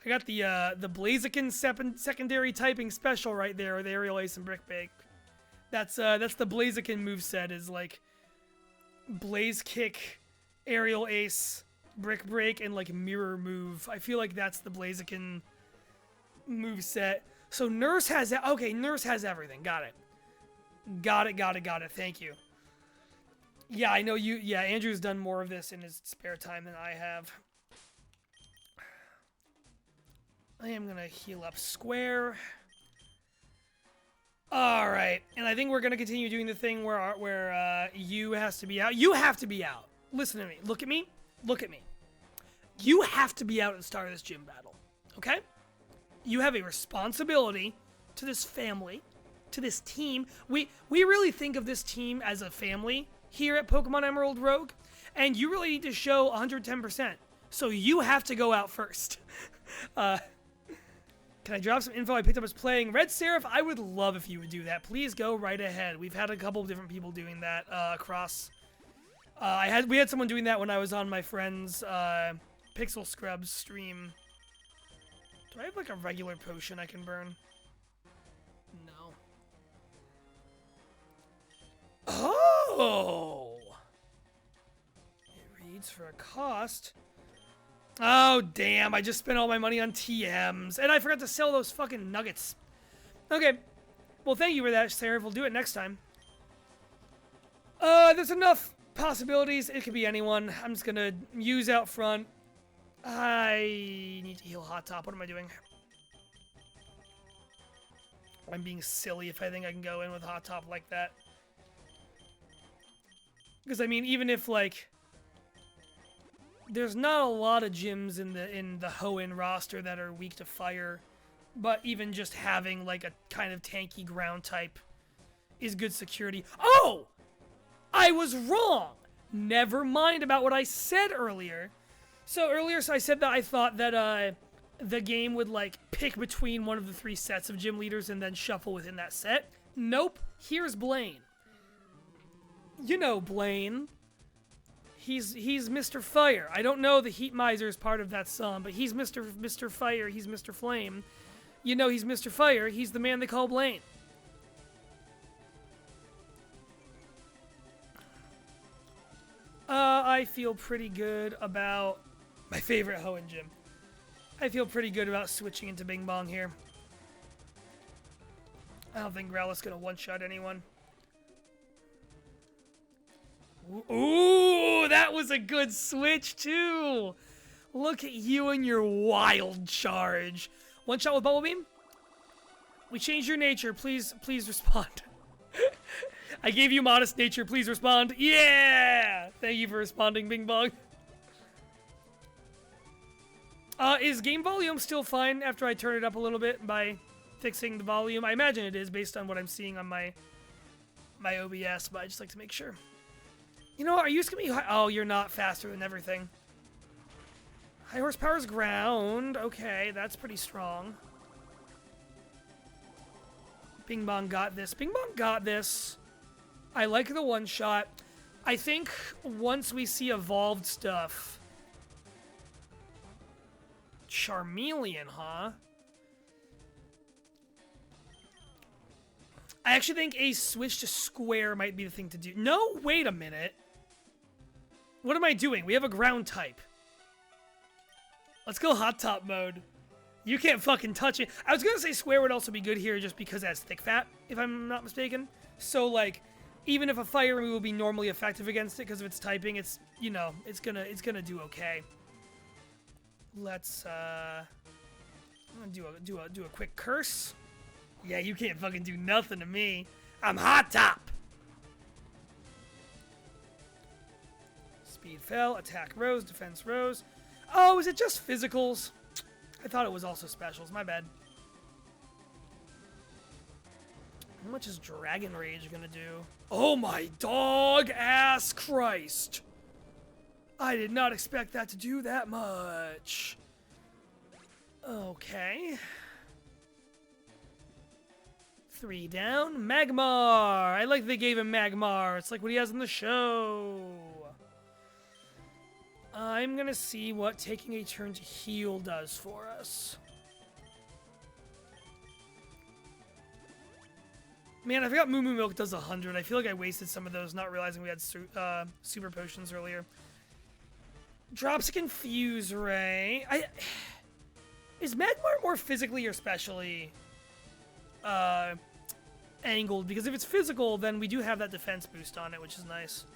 I got the Blaziken secondary typing special right there with Aerial Ace and Brick Break. That's the Blaziken moveset is like Blaze Kick, Aerial Ace, Brick Break, and like Mirror Move. I feel like that's the Blaziken moveset. So Nurse has that. Okay, Nurse has everything. Got it. Got it. Thank you. Yeah, I know you. Yeah, Andrew's done more of this in his spare time than I have. I am gonna heal up Square. All right, and I think we're gonna continue doing the thing where you has to be out. You have to be out. Listen to me. Look at me. Look at me. You have to be out at the start of this gym battle. Okay? You have a responsibility to this family, to this team. We really think of this team as a family here at Pokemon Emerald Rogue, and you really need to show 110%. So you have to go out first. Can I drop some info I picked up as playing Red Seraph? I would love if you would do that. Please go right ahead. We've had a couple of different people doing that across. We had someone doing that when I was on my friend's Pixel Scrubs stream. Do I have like a regular potion I can burn? No. Oh! It reads for a cost. Oh, damn. I just spent all my money on TMs. And I forgot to sell those fucking nuggets. Okay. Well, thank you for that, Seraph. We'll do it next time. There's enough possibilities. It could be anyone. I'm just gonna use out front. I need to heal Hot Top. What am I doing? I'm being silly if I think I can go in with Hot Top like that. Because, I mean, even if, like... There's not a lot of gyms in the Hoenn roster that are weak to fire, but even just having like a kind of tanky ground type is good security. Oh! I was wrong! Never mind about what I said earlier. So I said that I thought that the game would like pick between one of the 3 sets of gym leaders and then shuffle within that set. Nope. Here's Blaine. You know Blaine. He's Mr. Fire. I don't know the Heat Miser is part of that song, but he's Mr. Fire. He's Mr. Flame. You know he's Mr. Fire. He's the man they call Blaine. I feel pretty good about my favorite Hoenn gym. I feel pretty good about switching into Bing Bong here. I don't think Growlithe's gonna one-shot anyone. Ooh, that was a good switch, too. Look at you and your wild charge. One shot with Bubble Beam? We changed your nature. Please respond. I gave you modest nature. Please respond. Yeah! Thank you for responding, Bing Bong. Is game volume still fine after I turn it up a little bit by fixing the volume? I imagine it is based on what I'm seeing on my OBS, but I just like to make sure. You know what? Are you just gonna be... Oh, you're not faster than everything. High horsepower's ground. Okay, that's pretty strong. Bing Bong got this. Bing Bong got this. I like the one-shot. I think once we see evolved stuff... Charmeleon, huh? I actually think a switch to Square might be the thing to do. No, wait a minute. What am I doing? We have a ground type. Let's go Hot Top mode. You can't fucking touch it. I was gonna say Square would also be good here just because it has Thick Fat, if I'm not mistaken. So, like, even if a fire move will be normally effective against it because of its typing, it's, you know, it's gonna do okay. Let's I'm gonna do a quick curse. Yeah, you can't fucking do nothing to me. I'm hot top. Speed fell, attack rose, defense rose. Oh, is it just physicals? I thought it was also specials. My bad. How much is Dragon Rage gonna do? Oh my dog ass Christ! I did not expect that to do that much. Okay. 3 down. Magmar! I like they gave him Magmar. It's like what he has in the show. I'm gonna see what taking a turn to heal does for us. Man, I forgot Moo Moo Milk does 100. I feel like I wasted some of those, not realizing we had super potions earlier. Drops a Confuse Ray. Is Magmar more physically or specially angled? Because if it's physical, then we do have that defense boost on it, which is nice.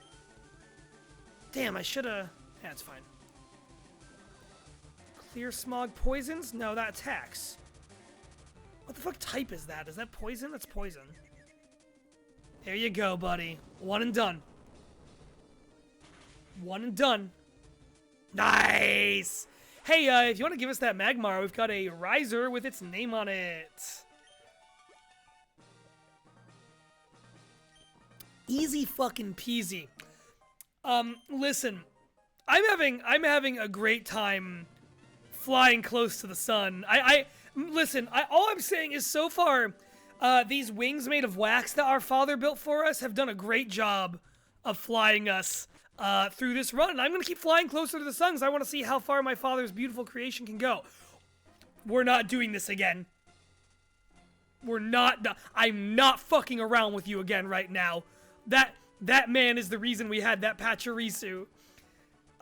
Damn, I should've... Yeah, it's fine. Clear Smog poisons? No, that attacks. What the fuck type is that? Is that poison? That's poison. There you go, buddy. 1 and done. 1 and done. Nice! Hey, if you want to give us that Magmar, we've got a Riser with its name on it. Easy fucking peasy. Listen. I'm having a great time flying close to the sun. Listen, all I'm saying is so far, these wings made of wax that our father built for us have done a great job of flying us through this run. And I'm going to keep flying closer to the sun because I want to see how far my father's beautiful creation can go. We're not doing this again. I'm not fucking around with you again right now. That man is the reason we had that Pachirisu.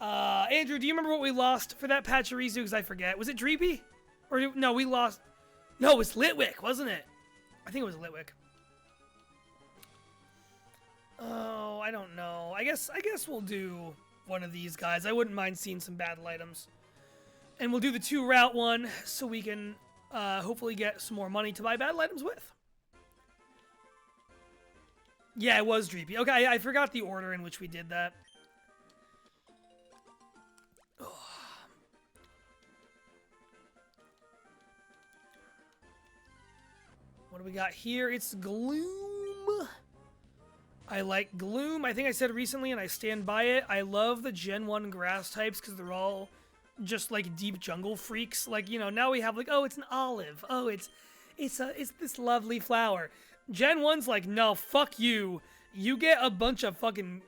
Andrew, do you remember what we lost for that Pachirisu? Because I forget. Was it Dreepy? Or no, we lost... No, it was Litwick, wasn't it? I think it was Litwick. Oh, I don't know. I guess we'll do one of these guys. I wouldn't mind seeing some battle items. And we'll do the 2 route one so we can hopefully get some more money to buy battle items with. Yeah, it was Dreepy. Okay, I forgot the order in which we did that. What do we got here? It's Gloom. I like Gloom. I think I said recently, and I stand by it. I love the Gen 1 grass types because they're all just like deep jungle freaks. Like, you know, now we have like, oh, it's an olive. Oh, it's this lovely flower. Gen 1's like, no, fuck you. You get a bunch of fucking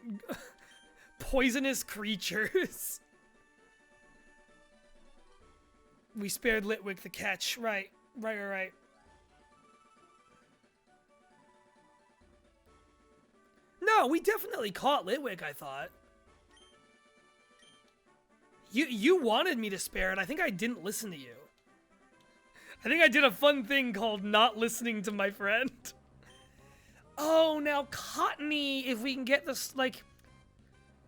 poisonous creatures. We spared Litwick the catch. Right. No, we definitely caught Litwick, I thought. You wanted me to spare it. I think I didn't listen to you. I think I did a fun thing called not listening to my friend. Oh, now Cottony, if we can get this, like...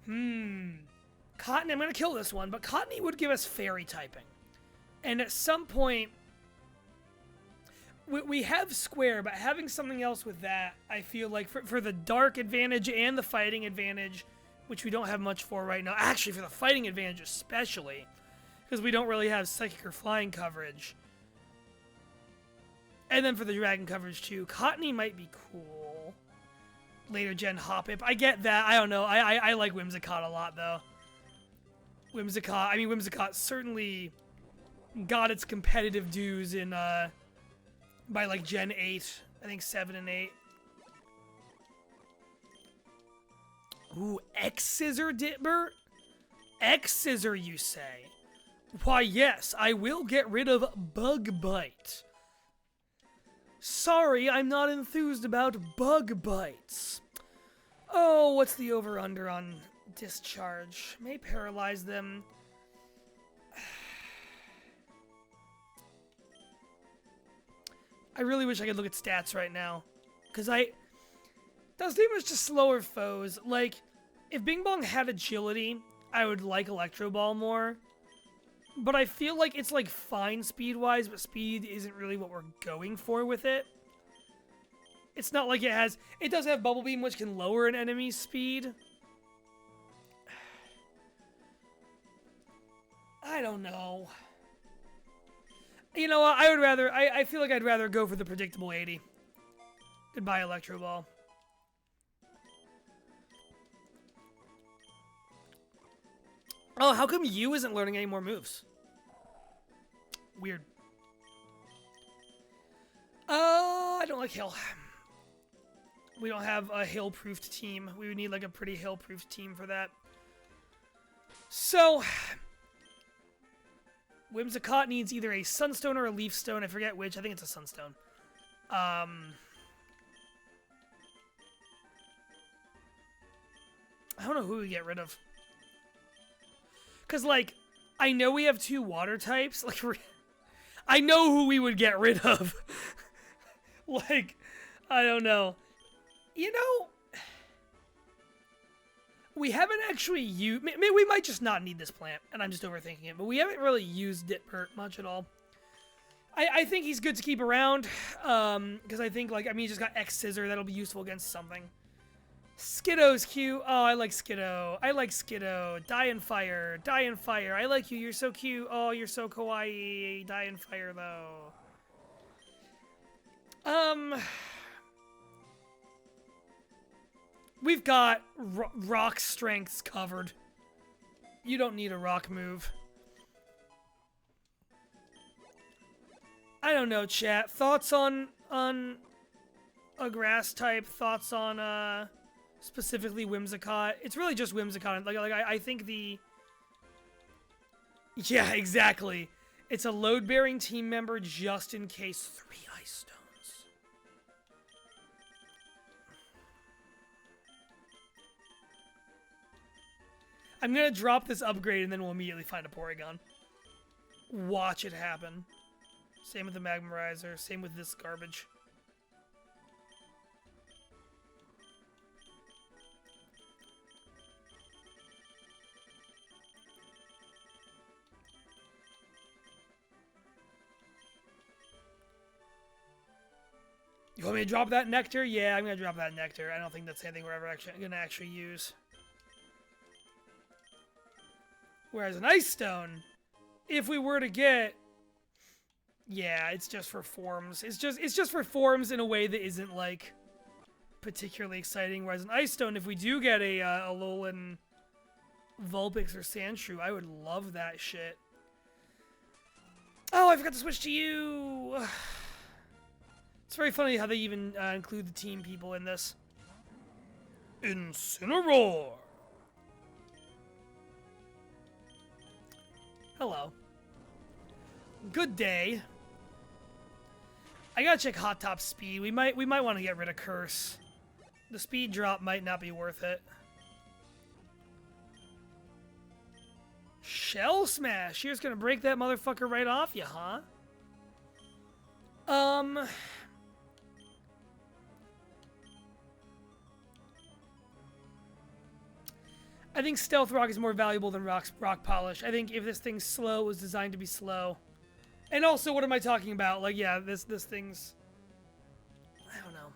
Cottony, I'm going to kill this one, but Cottony would give us fairy typing. And at some point... We have Square, but having something else with that, I feel like for the dark advantage and the fighting advantage, which we don't have much for right now. Actually, for the fighting advantage especially, because we don't really have psychic or flying coverage. And then for the dragon coverage too, Cottony might be cool. Later gen Hoppip. I get that. I don't know. I like Whimsicott a lot though. Whimsicott certainly got its competitive dues in by like Gen 8. I think 7 and 8. Ooh, X-Scissor Dipper? X-Scissor, you say? Why, yes, I will get rid of Bug Bite. Sorry, I'm not enthused about Bug Bites. Oh, what's the over-under on Discharge? May paralyze them. I really wish I could look at stats right now. Because does damage to slower foes. Like, if Bing Bong had agility, I would like Electro Ball more. but I feel like it's like fine speed-wise, but speed isn't really what we're going for with it. It's not like it does have Bubble Beam, which can lower an enemy's speed. I don't know. You know what? I feel like I'd rather go for the predictable 80. Goodbye, Electro Ball. Oh, how come you isn't learning any more moves? Weird. I don't like Hill. We don't have a Hill-proofed team. We would need like a pretty Hill-proofed team for that. So, Whimsicott needs either a Sunstone or a Leaf Stone. I forget which. I think it's a Sunstone. I don't know who we get rid of. Because, like, I know we have 2 water types. Like, I know who we would get rid of. Like, I don't know. You know, we haven't actually used... Maybe we might just not need this plant, and I'm just overthinking it. But we haven't really used Ditbert much at all. I think he's good to keep around. Because I think, like, I mean, he just got X-Scissor. That'll be useful against something. Skiddo's cute. Oh, I like Skiddo. I like Skiddo. Die in fire. Die in fire. I like you. You're so cute. Oh, you're so kawaii. Die in fire, though. We've got rock strengths covered. You don't need a rock move. I don't know, chat. Thoughts on a grass type? Thoughts on, specifically Whimsicott? It's really just Whimsicott. Like I think the... Yeah, exactly. It's a load-bearing team member just in case. 3 ice stones. I'm gonna drop this upgrade and then we'll immediately find a Porygon. Watch it happen. Same with the Magmarizer. Same with this garbage. You want me to drop that Nectar? Yeah, I'm gonna drop that Nectar. I don't think that's anything we're ever gonna actually use. Whereas an Ice Stone, if we were to get... Yeah, it's just for forms. It's just for forms in a way that isn't, like, particularly exciting. Whereas an Ice Stone, if we do get a Alolan Vulpix or Sandshrew, I would love that shit. Oh, I forgot to switch to you! It's very funny how they even include the team people in this. Incineroar! Hello. Good day. I gotta check Hot Top speed. We might want to get rid of Curse. The speed drop might not be worth it. Shell Smash. You're just gonna break that motherfucker right off you, huh? I think Stealth Rock is more valuable than Rock Polish. I think if this thing's slow, it was designed to be slow. And also, what am I talking about? Like, yeah, this thing's... I don't know.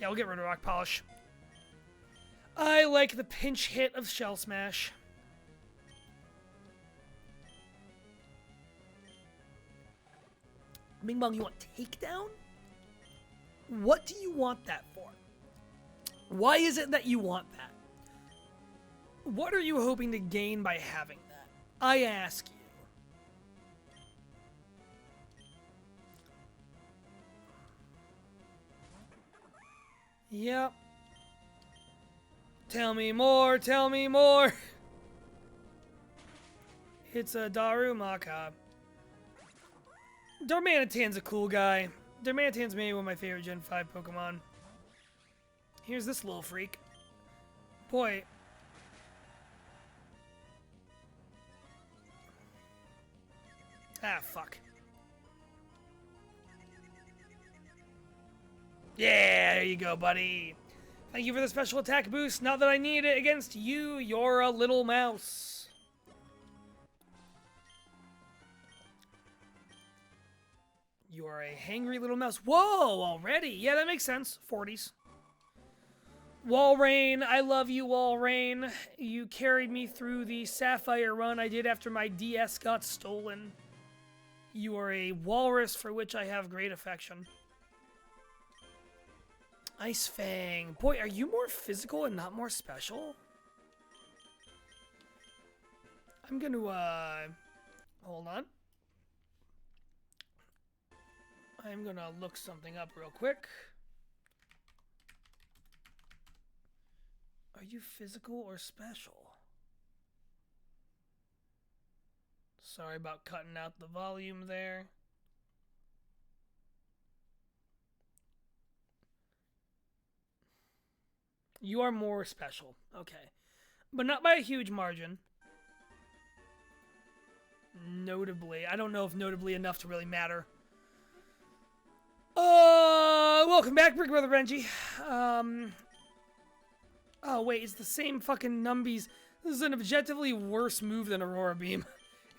Yeah, we'll get rid of Rock Polish. I like the pinch hit of Shell Smash. Bing Bong, you want takedown? What do you want that for? Why is it that you want that? What are you hoping to gain by having that? I ask you. Yep. Tell me more, tell me more. It's a Darumaka. Darmanitan's a cool guy. Darmanitan's maybe one of my favorite Gen 5 Pokemon. Here's this little freak. Boy. Ah, fuck. Yeah, there you go, buddy. Thank you for the special attack boost. Not that I need it against you. You're a little mouse. You are a hangry little mouse. Whoa, already? Yeah, that makes sense. 40s. Walrein, I love you, Walrein. You carried me through the Sapphire run I did after my DS got stolen. You are a walrus for which I have great affection. Ice Fang. Boy, are you more physical and not more special? I'm gonna, hold on. I'm gonna look something up real quick. Are you physical or special? Sorry about cutting out the volume there. You are more special. Okay. But not by a huge margin. Notably. I don't know if notably enough to really matter. Welcome back, Brick Brother Renji. Oh, wait, it's the same fucking numbies. This is an objectively worse move than Aurora Beam.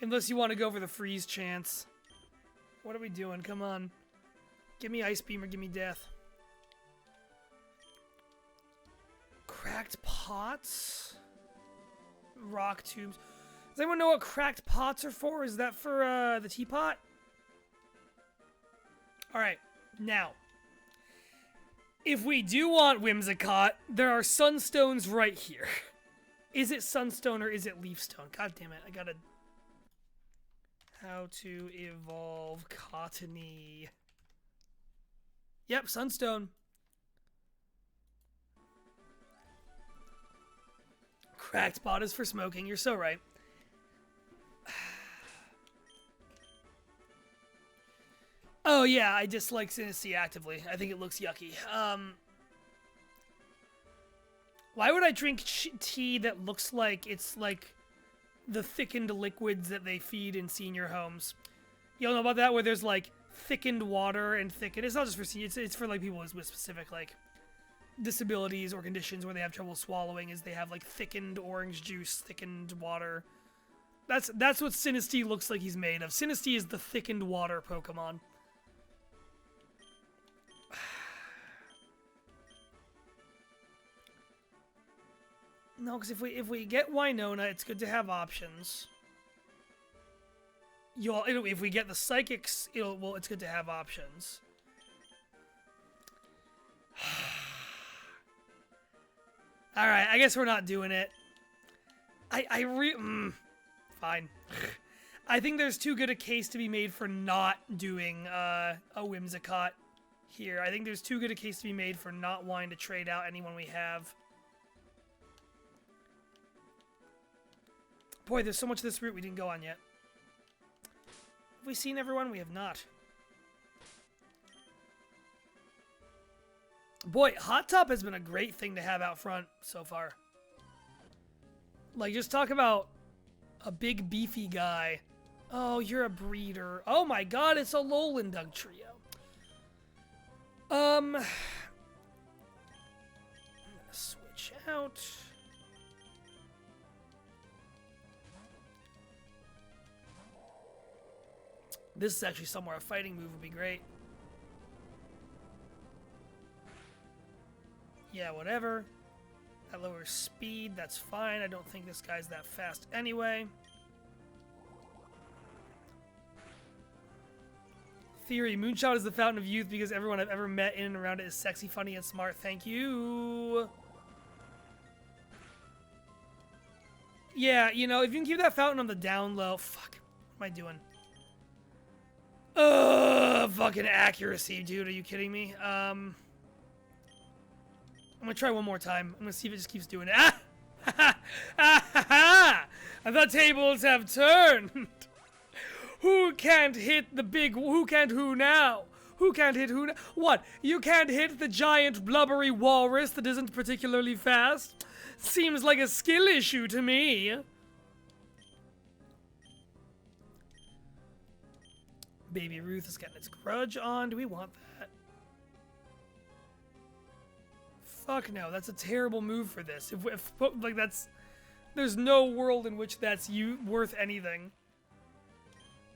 Unless you want to go for the freeze chance. What are we doing? Come on. Give me Ice Beam or give me Death. Cracked pots? Rock tubes. Does anyone know what cracked pots are for? Is that for the teapot? Alright, now. If we do want Whimsicott, there are Sunstones right here. Is it Sunstone or is it Leafstone? God damn it, I gotta... How to evolve Cottony. Yep, Sunstone. Cracked pot is for smoking, you're so right. Oh yeah, I dislike Sinistea actively. I think it looks yucky. Why would I drink tea that looks like it's like the thickened liquids that they feed in senior homes? You all know about that, where there's like thickened water and thickened. It's not just for seniors. It's for like people with specific like disabilities or conditions where they have trouble swallowing. Is they have like thickened orange juice, thickened water. That's what Sinistea looks like he's made of. Sinistea is the thickened water Pokemon. No, because if we get Winona, it's good to have options. If we get the Psychics, it's good to have options. All right, I guess we're not doing it. Fine. I think there's too good a case to be made for not doing a Whimsicott here. I think there's too good a case to be made for not wanting to trade out anyone we have. Boy, there's so much of this route we didn't go on yet. Have we seen everyone? We have not. Boy, Hot Top has been a great thing to have out front so far. Like, just talk about a big, beefy guy. Oh, you're a breeder. Oh my god, it's a Alolan Dugtrio. I'm gonna switch out. This is actually somewhere a fighting move would be great. Yeah, whatever. That lowers speed, that's fine. I don't think this guy's that fast anyway. Theory, Moonshot is the fountain of youth because everyone I've ever met in and around it is sexy, funny, and smart. Thank you. Yeah, you know, if you can keep that fountain on the down low... Fuck. What am I doing? Fucking accuracy, dude. Are you kidding me? I'm gonna try one more time. I'm gonna see if it just keeps doing it. Ah! The tables have turned. Who can't hit the big... Who can't who now? Who can't hit who now? What? You can't hit the giant blubbery walrus that isn't particularly fast? Seems like a skill issue to me. Baby Ruth is getting its grudge on. Do we want that? Fuck no, that's a terrible move for this. Like that's, there's no world in which that's worth anything.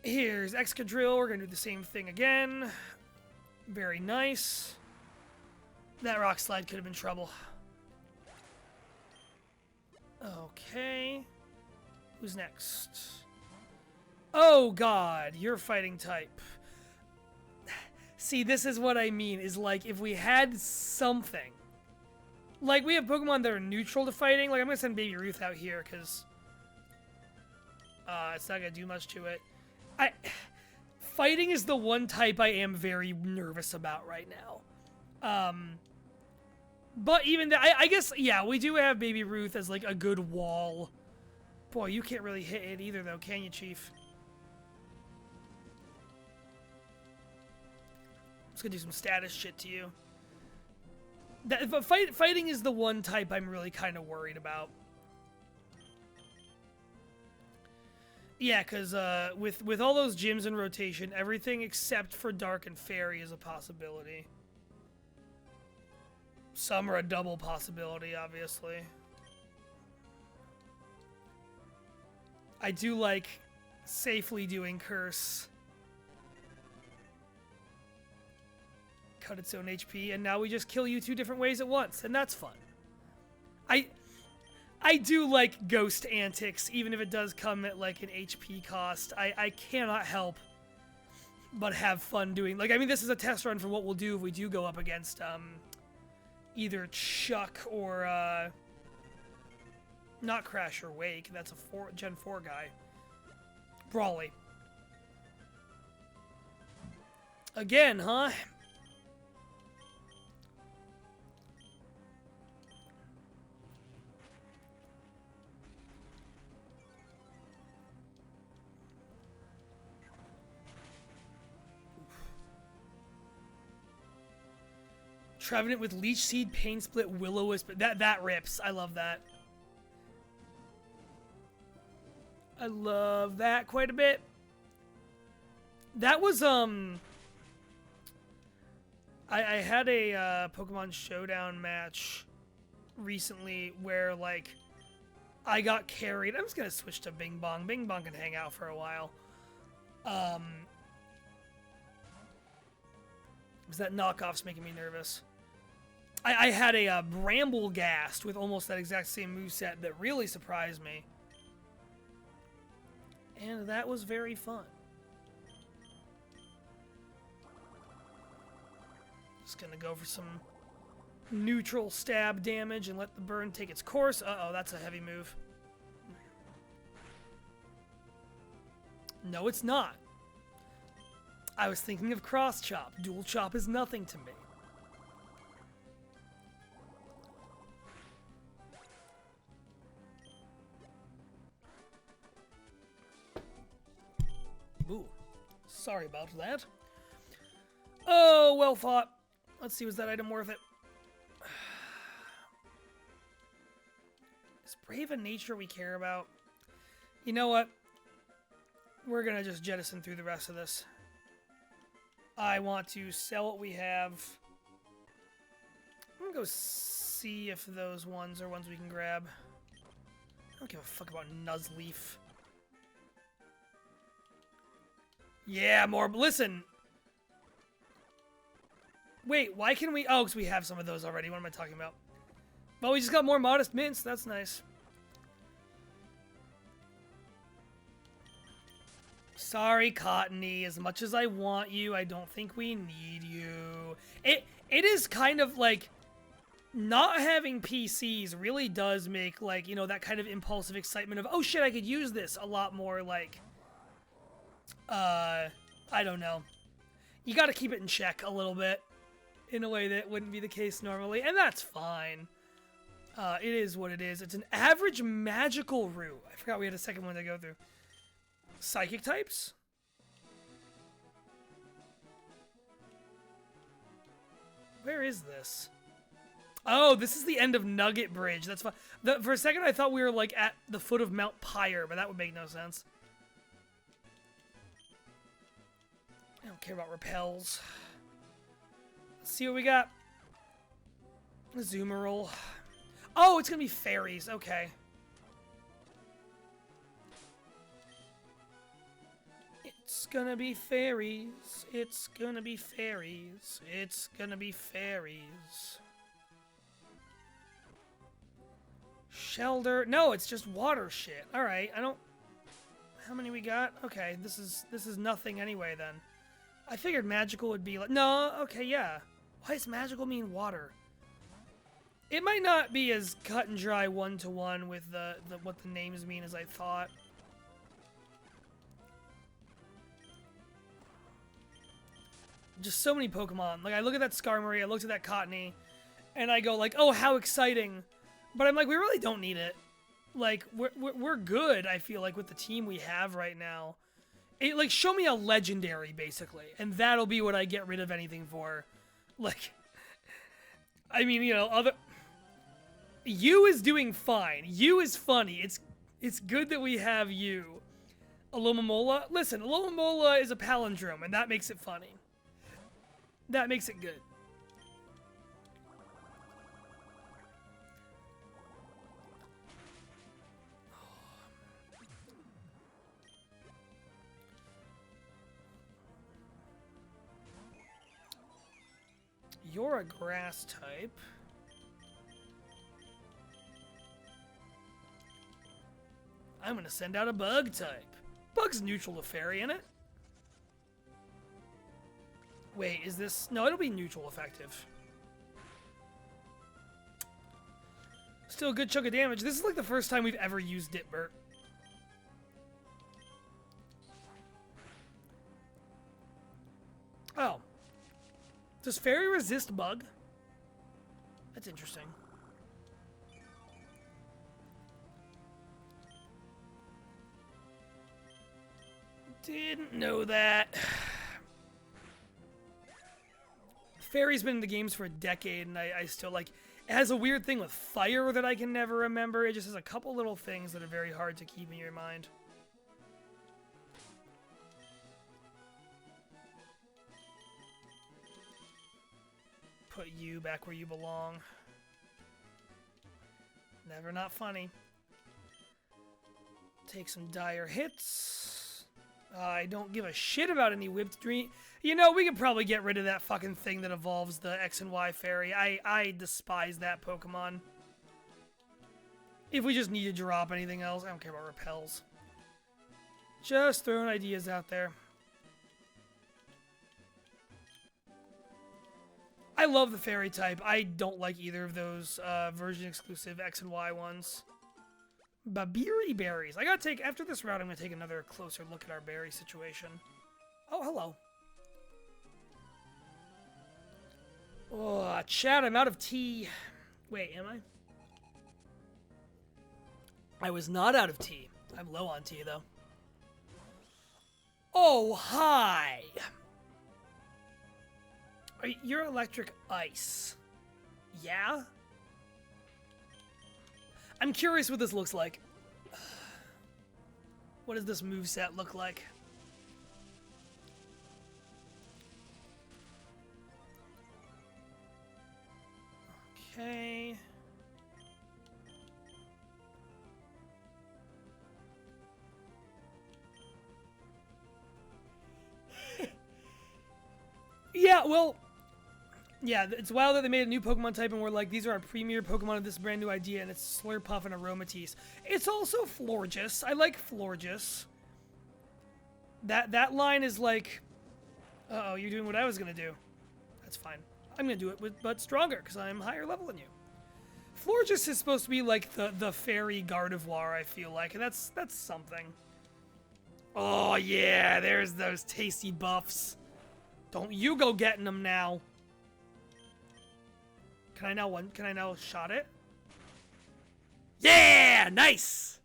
Here's Excadrill. We're gonna do the same thing again. Very nice. That Rock Slide could have been trouble. Okay. Who's next? Oh god, you're fighting type. See, this is what I mean, is like if we had something. Like we have Pokemon that are neutral to fighting. Like I'm gonna send Baby Ruth out here because it's not gonna do much to it. Fighting is the one type I am very nervous about right now. But even that, I guess, yeah, we do have Baby Ruth as like a good wall. Boy, you can't really hit it either though, can you, Chief? Just gonna do some status shit to you. But fighting is the one type I'm really kind of worried about. Yeah, because with all those gyms in rotation, everything except for Dark and Fairy is a possibility. Some are a double possibility, obviously. I do like safely doing Curse. Cut its own HP, and now we just kill you 2 different ways at once, and that's fun. I do like ghost antics, even if it does come at like an HP cost. I cannot help but have fun doing. Like, I mean, this is a test run for what we'll do if we do go up against either Chuck or not Crash or Wake. That's a Gen 4 guy. Brawly. Again, huh? Trevenant with Leech Seed, Pain Split, Will-O-Wisp. That rips. I love that. I love that quite a bit. That was, I had a Pokemon Showdown match recently where, like, I got carried. I'm just gonna switch to Bing Bong. Bing Bong can hang out for a while. Because that knockoff's making me nervous. I had a Bramblegast with almost that exact same moveset that really surprised me. And that was very fun. Just gonna go for some neutral stab damage and let the burn take its course. Uh-oh, that's a heavy move. No, it's not. I was thinking of Cross Chop. Dual Chop is nothing to me. Ooh, sorry about that. Oh, well fought. Let's see, was that item worth it? Is Brave a nature we care about? You know what? We're gonna just jettison through the rest of this. I want to sell what we have. I'm gonna go see if those ones are ones we can grab. I don't give a fuck about Nuzleaf. Yeah, more. Listen. Wait, why can we? Oh, because we have some of those already. What am I talking about? Well, we just got more modest mints. That's nice. Sorry, Cottony. As much as I want you, I don't think we need you. It is kind of like not having PCs really does make, like, you know, that kind of impulsive excitement of, oh shit, I could use this a lot more, like, I don't know. You gotta keep it in check a little bit in a way that wouldn't be the case normally, and that's fine. It is what it is. It's an average magical route. I forgot we had a second one to go through. Psychic types? Where is this? Oh, this is the end of Nugget Bridge. That's fine. For a second, I thought we were, like, at the foot of Mount Pyre, but that would make no sense. I don't care about repels. Let's see what we got. Zoomerl. Oh, it's gonna be fairies. Okay. It's gonna be fairies. It's gonna be fairies. It's gonna be fairies. Shelter. No, it's just water shit. All right. I don't. How many we got? Okay, this is nothing anyway then. I figured magical would be like no. Okay, yeah. Why does magical mean water? It might not be as cut and dry one-to-one with the what the names mean as I thought. Just so many Pokemon. Like, I look at that Skarmory, I looked at that Cottony, and I go like, oh, how exciting. But I'm like, we really don't need it. Like, we're good, I feel like, with the team we have right now. Like, show me a legendary, basically, and that'll be what I get rid of anything for. Like, I mean, you know, You is doing fine. You is funny. It's good that we have you. Alomomola? Listen, Alomomola is a palindrome, and that makes it funny. That makes it good. You're a grass type. I'm gonna send out a bug type. Bug's neutral to fairy, isn't it? Wait, is this... No, it'll be neutral effective. Still a good chunk of damage. This is like the first time we've ever used Ditbert. Oh. Does fairy resist bug? That's interesting. Didn't know that. Fairy's been in the games for a decade, and I still, like... It has a weird thing with fire that I can never remember. It just has a couple little things that are very hard to keep in your mind. Put you back where you belong. Never not funny. Take some dire hits. I don't give a shit about any whipped dream. You know, we could probably get rid of that fucking thing that evolves the X and Y fairy. I despise that Pokemon. If we just need to drop anything else, I don't care about repels. Just throwing ideas out there. I love the fairy type. I don't like either of those version exclusive X and Y ones. Babiri berries. I gotta take, after this route, I'm gonna take another closer look at our berry situation. Oh, hello. Oh, chat, I'm out of tea. Wait, am I? I was not out of tea. I'm low on tea, though. Oh, hi. You're electric ice. Yeah? I'm curious what this looks like. What does this moveset look like? Okay. Yeah, well... Yeah, it's wild that they made a new Pokemon type and we're like, these are our premier Pokemon of this brand new idea, and it's Slurpuff and Aromatisse. It's also Florges. I like Florges. That line is like... Uh-oh, you're doing what I was going to do. That's fine. I'm going to do it, but stronger, because I'm higher level than you. Florges is supposed to be like the fairy Gardevoir, I feel like, and that's something. Oh, yeah, there's those tasty buffs. Don't you go getting them now. Can I now shot it? Yeah! Nice!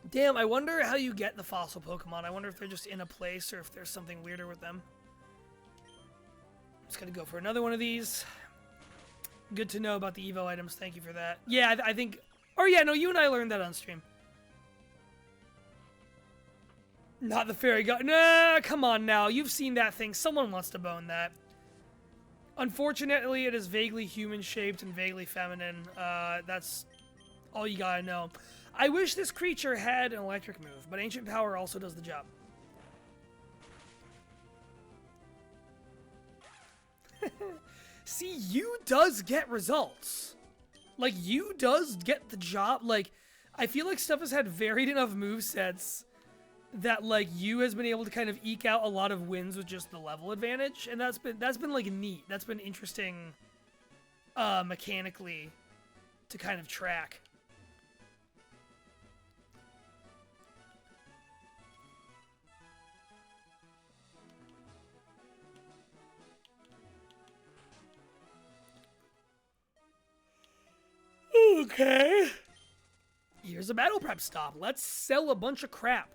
Damn, I wonder how you get the fossil Pokemon. I wonder if they're just in a place or if there's something weirder with them. I'm just gonna go for another one of these. Good to know about the Evo items. Thank you for that. Yeah, I think... Oh yeah, no, you and I learned that on stream. Not the fairy god. Nah, come on now. You've seen that thing. Someone wants to bone that. Unfortunately, it is vaguely human-shaped and vaguely feminine. That's all you gotta know. I wish this creature had an electric move, but Ancient Power also does the job. See, you does get results. Like, you does get the job. Like, I feel like stuff has had varied enough movesets that, like, you has been able to kind of eke out a lot of wins with just the level advantage. And that's been like, neat. That's been interesting, mechanically to kind of track. Okay. Here's a battle prep stop. Let's sell a bunch of crap.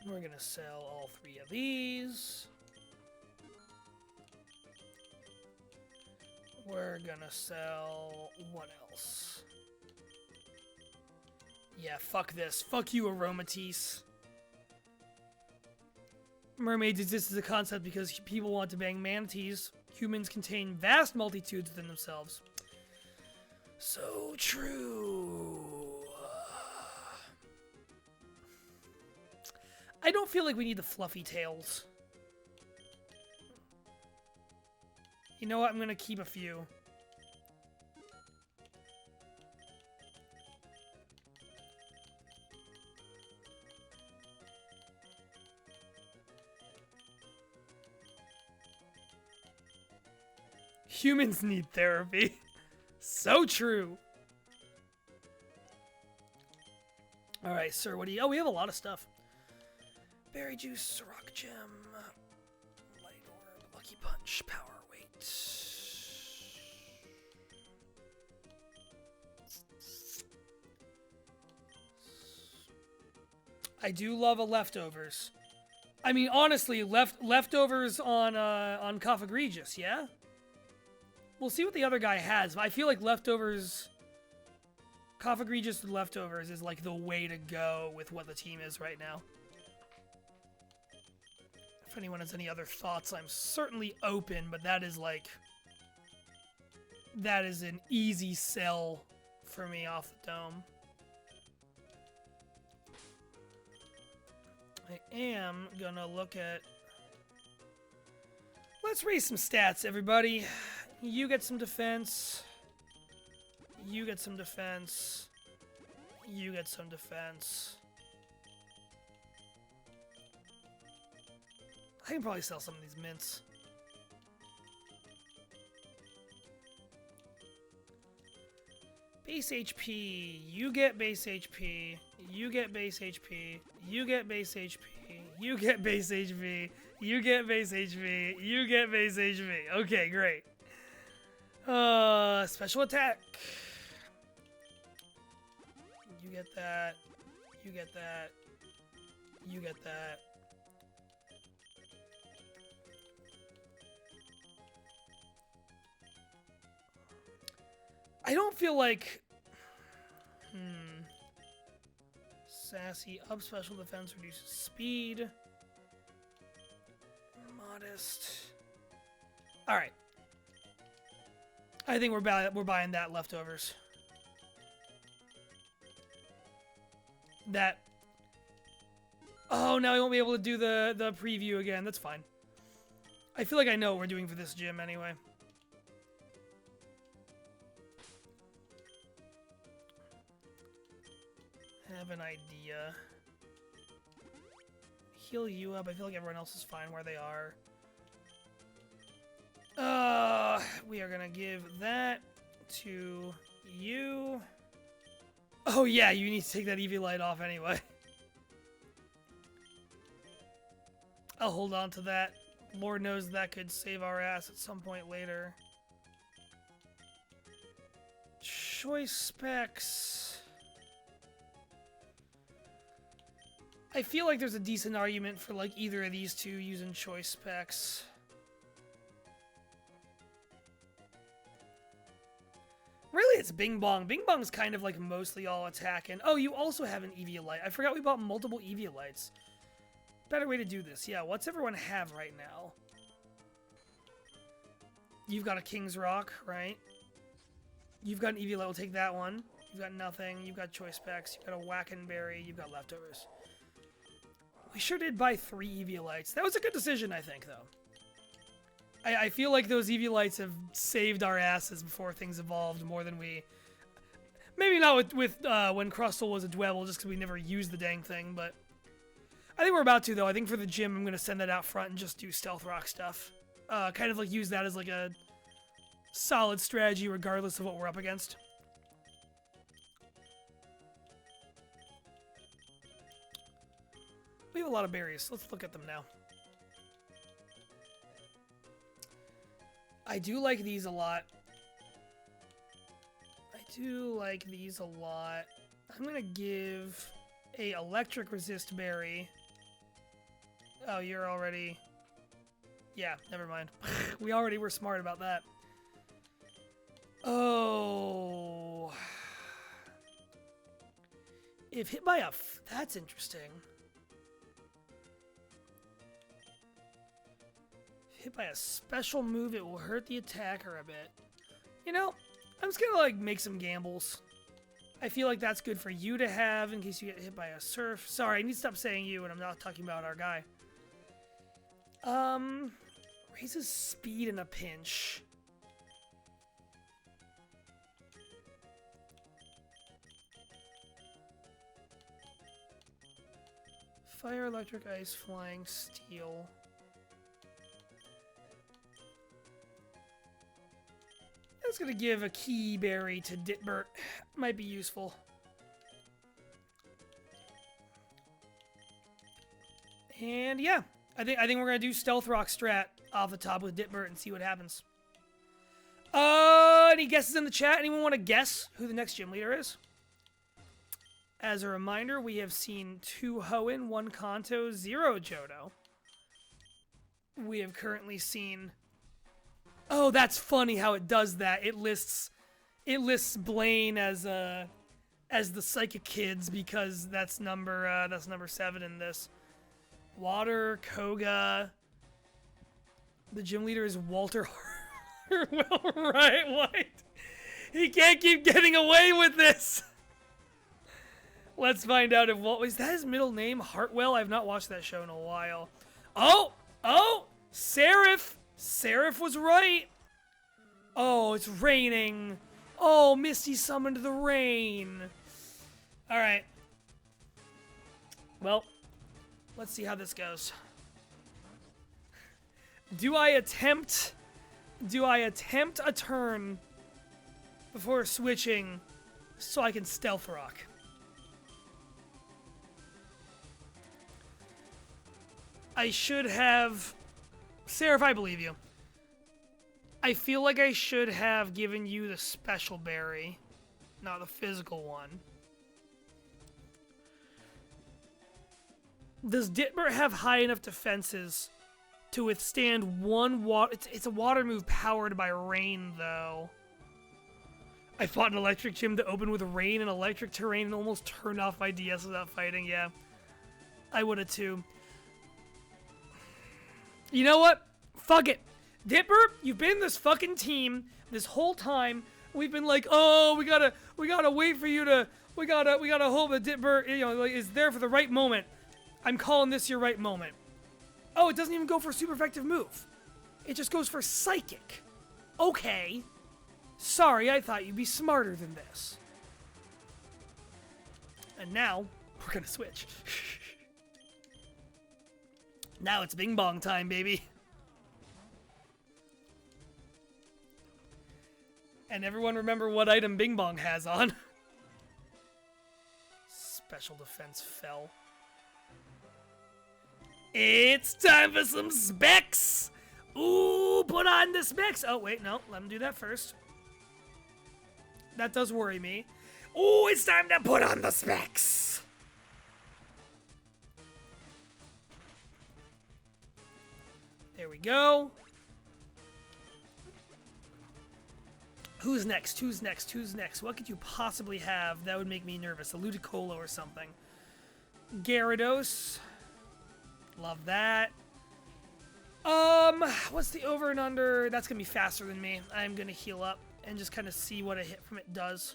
We're gonna sell all 3 of these. We're gonna sell... what else? Yeah, fuck this. Fuck you, Aromatisse. Mermaids exist as a concept because people want to bang manatees. Humans contain vast multitudes within themselves. So true. I don't feel like we need the fluffy tails. You know what? I'm gonna keep a few. Humans need therapy. So true. Alright, sir, what do you... oh, we have a lot of stuff. Berry juice, rock gem, light orb, lucky punch, power weight. I do love a leftovers. I mean, honestly, leftovers on Cough Egregious, yeah? We'll see what the other guy has, but I feel like leftovers... Cough Egregious with leftovers is like the way to go with what the team is right now. If anyone has any other thoughts, I'm certainly open, but that is like... that is an easy sell for me off the dome. I am gonna look at... let's raise some stats, everybody. You get some defense. You get some defense. You get some defense. I can probably sell some of these mints. Base HP. You get base HP. You get base HP. You get base HP. You get base HP. You get base HP. You get base HP. Okay, great. Special attack. You get that. You get that. You get that. I don't feel like... Sassy, up special defense, reduces speed. Modest. Alright. I think we're buying that leftovers. That... oh, now we won't be able to do the preview again. That's fine. I feel like I know what we're doing for this gym anyway. Have an idea. Heal you up. I feel like everyone else is fine where they are. We are gonna give that to you. Oh yeah, you need to take that EV light off anyway. I'll hold on to that. Lord knows that could save our ass at some point later. Choice specs. I feel like there's a decent argument for like either of these two using choice specs. Really, it's Bing Bong. Bing Bong's kind of like mostly all attacking. Oh, you also have an Eviolite. I forgot we bought multiple Eviolites. Better way to do this. Yeah, what's everyone have right now? You've got a King's Rock, right? You've got an Eviolite. We'll take that one. You've got nothing. You've got Choice Specs. You've got a Wackenberry. You've got leftovers. We sure did buy 3 Eviolites. That was a good decision, I think, though. I feel like those Eviolites have saved our asses before things evolved more than we... Maybe not with when Crustle was a Dwebble, just because we never used the dang thing, but... I think we're about to, though. I think for the gym, I'm going to send that out front and just do Stealth Rock stuff. Kind of like use that as like a solid strategy regardless of what we're up against. We have a lot of berries. Let's look at them now. I do like these a lot. I'm going to give a electric resist berry. Oh, you're already... Yeah, never mind. We already were smart about that. Oh. If hit by a... That's interesting. Hit by a special move, it will hurt the attacker a bit. You know, I'm just gonna like make some gambles. I feel like that's good for you to have in case you get hit by a surf. Sorry, I need to stop saying you and I'm not talking about our guy. Raises speed in a pinch. Fire, electric, ice, flying, steel. That's gonna give a key berry to Ditbert. Might be useful. And yeah, I think we're gonna do Stealth Rock strat off the top with Ditbert and see what happens. Any guesses in the chat? Anyone want to guess who the next gym leader is? As a reminder, we have seen 2 Hoenn, 1 Kanto, 0 Johto. We have currently seen... Oh, that's funny how it does that. It lists Blaine as the Psychic Kids because that's number 7 in this. Water, Koga. The gym leader is Walter Hartwell, right? What? He can't keep getting away with this. Let's find out if is that his middle name, Hartwell? I've not watched that show in a while. Oh, Seraph. Seraph was right. Oh, it's raining. Oh, Misty summoned the rain. All right. Well, let's see how this goes. Do I attempt a turn before switching so I can Stealth Rock? I should have... Seraph, I believe you. I feel like I should have given you the special berry, not the physical one. Does Ditbert have high enough defenses to withstand one water... It's a water move powered by rain, though. I fought an electric gym to open with rain and electric terrain and almost turned off my DS without fighting. Yeah, I would have too. You know what? Fuck it. Dipper, you've been this fucking team this whole time. We've been like, oh, we gotta wait for you to, we gotta hope that Dipper, is there for the right moment. I'm calling this your right moment. Oh, it doesn't even go for a super effective move. It just goes for Psychic. Okay. Sorry, I thought you'd be smarter than this. And now, we're gonna switch. Now it's Bing Bong time, baby. And everyone remember what item Bing Bong has on. Special defense fell. It's time for some specs! Ooh, put on the specs! Oh, wait, no, let him do that first. That does worry me. Ooh, it's time to put on the specs! There we go. Who's next? Who's next? Who's next? What could you possibly have that would make me nervous? A Ludicolo or something. Gyarados. Love that. What's the over and under? That's gonna be faster than me. I'm gonna heal up and just kind of see what a hit from it does.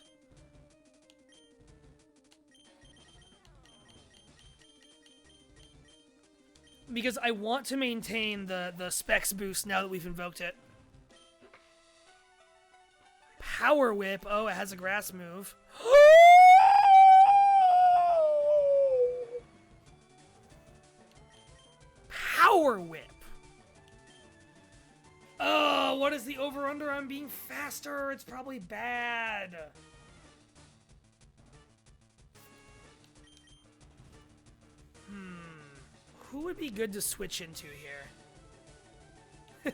Because I want to maintain the specs boost now that we've invoked it. Power Whip. Oh, it has a grass move. Power Whip. Oh, what is the over-under on being faster? It's probably bad. Who would be good to switch into here?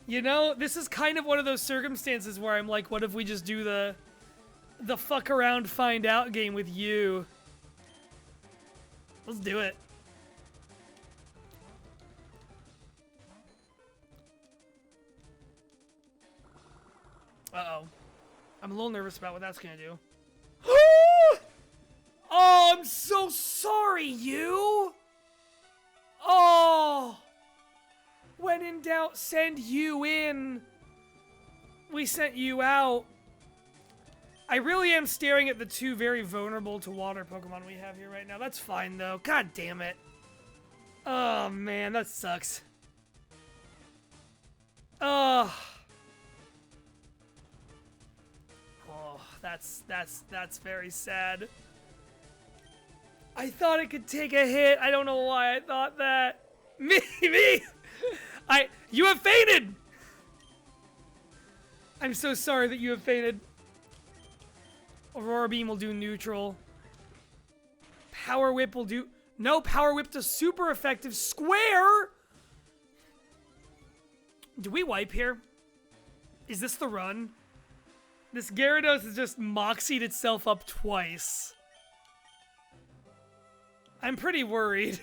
You know, this is kind of one of those circumstances where I'm like, what if we just do the fuck around find out game with you? Let's do it. Uh-oh. I'm a little nervous about what that's gonna do. Oh, I'm so sorry, you! Oh! When in doubt, send you in. We sent you out. I really am staring at the two very vulnerable to water Pokemon we have here right now. That's fine, though. God damn it. Oh, man, that sucks. Oh. Oh, that's very sad. I thought it could take a hit. I don't know why I thought that. Me! You have fainted! I'm so sorry that you have fainted. Aurora Beam will do neutral. Power Whip will do... No, Power Whip does super effective square! Do we wipe here? Is this the run? This Gyarados has just moxied itself up twice. I'm pretty worried.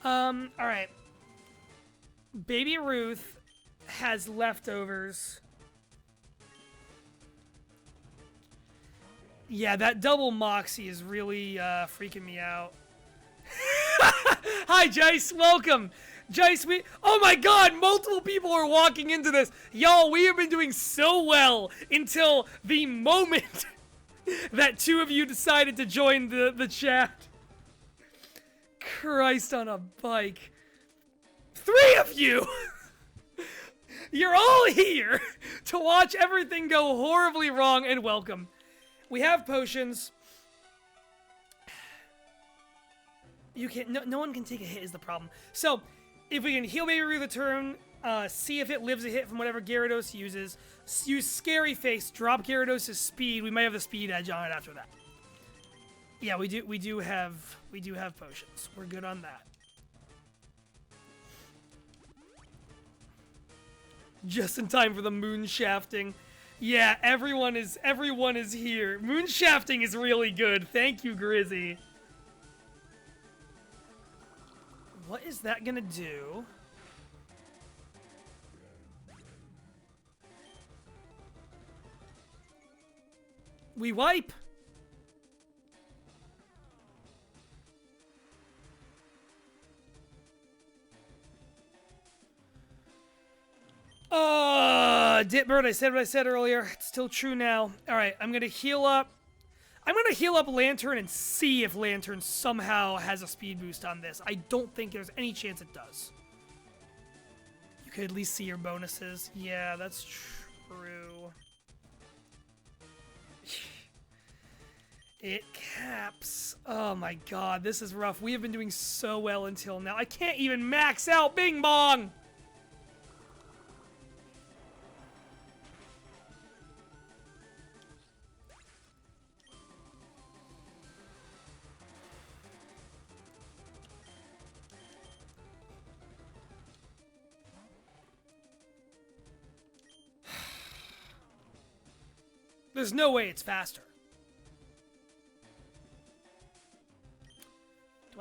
Alright. Baby Ruth has leftovers. Yeah, that double Moxie is really freaking me out. Hi, Jace. Welcome. Jace, oh my god, multiple people are walking into this. Y'all, we have been doing so well until the moment that two of you decided to join the chat. Christ on a bike. 3 of you! You're all here to watch everything go horribly wrong, and welcome. We have potions. You can't, no one can take a hit is the problem. So, if we can heal Baby Ruth a turn, see if it lives a hit from whatever Gyarados uses, use Scary Face, drop Gyarados' speed, we might have the speed edge on it after that. Yeah, we do have potions. We're good on that. Just in time for the moonshafting. Yeah, everyone is here. Moonshafting is really good. Thank you, Grizzy. What is that gonna do? We wipe. Ditbird, I said what I said earlier. It's still true now. Alright, I'm gonna heal up. I'm gonna heal up Lantern and see if Lantern somehow has a speed boost on this. I don't think there's any chance it does. You could at least see your bonuses. Yeah, that's true. It caps. Oh my god, this is rough. We have been doing so well until now. I can't even max out Bing Bong! There's no way it's faster. Do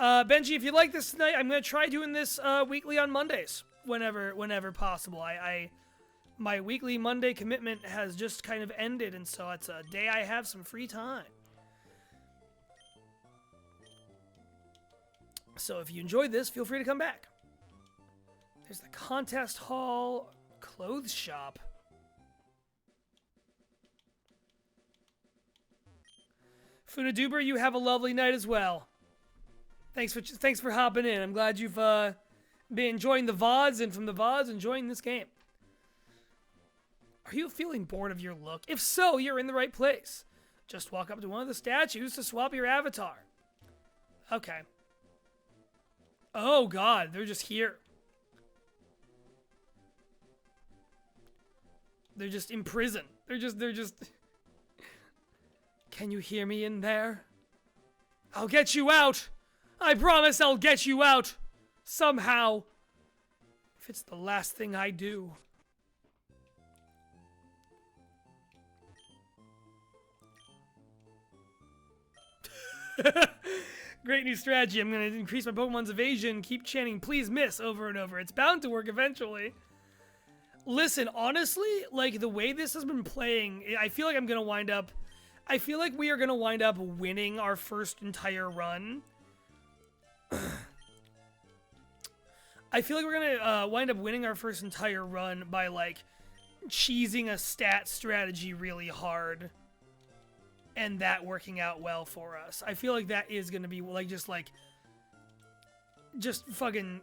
Benji, if you like this tonight, I'm gonna try doing this weekly on Mondays, whenever possible. My weekly Monday commitment has just kind of ended, and so it's a day I have some free time. So if you enjoyed this, feel free to come back. There's the contest hall, clothes shop. Funaduber, you have a lovely night as well. Thanks for hopping in. I'm glad you've been enjoying the VODs, and from the VODs, enjoying this game. Are you feeling bored of your look? If so, you're in the right place. Just walk up to one of the statues to swap your avatar. Okay. Oh god, they're just here. They're just in prison. They're just... Can you hear me in there? I'll get you out! I promise I'll get you out! Somehow. If it's the last thing I do. Great new strategy. I'm going to increase my Pokemon's evasion, keep chanting please miss over and over. It's bound to work eventually. Listen, honestly, like the way this has been playing, I feel like I feel like we are going to wind up winning our first entire run. I feel like we're going to wind up winning our first entire run by like cheesing a stat strategy really hard. And that working out well for us. I feel like that is going to be like just fucking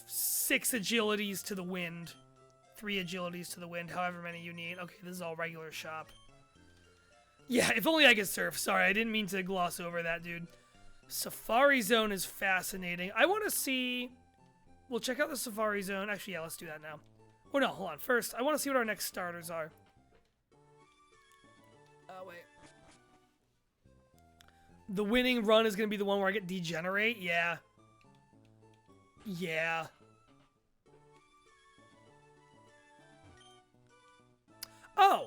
6 agilities to the wind. 3 agilities to the wind, however many you need. Okay, this is all regular shop. Yeah, if only I could surf. Sorry, I didn't mean to gloss over that, dude. Safari Zone is fascinating. I want to see... We'll check out the Safari Zone. Actually, yeah, let's do that now. Oh, no, hold on. First, I want to see what our next starters are. Oh, wait. The winning run is going to be the one where I get Degenerate? Yeah. Yeah. Oh!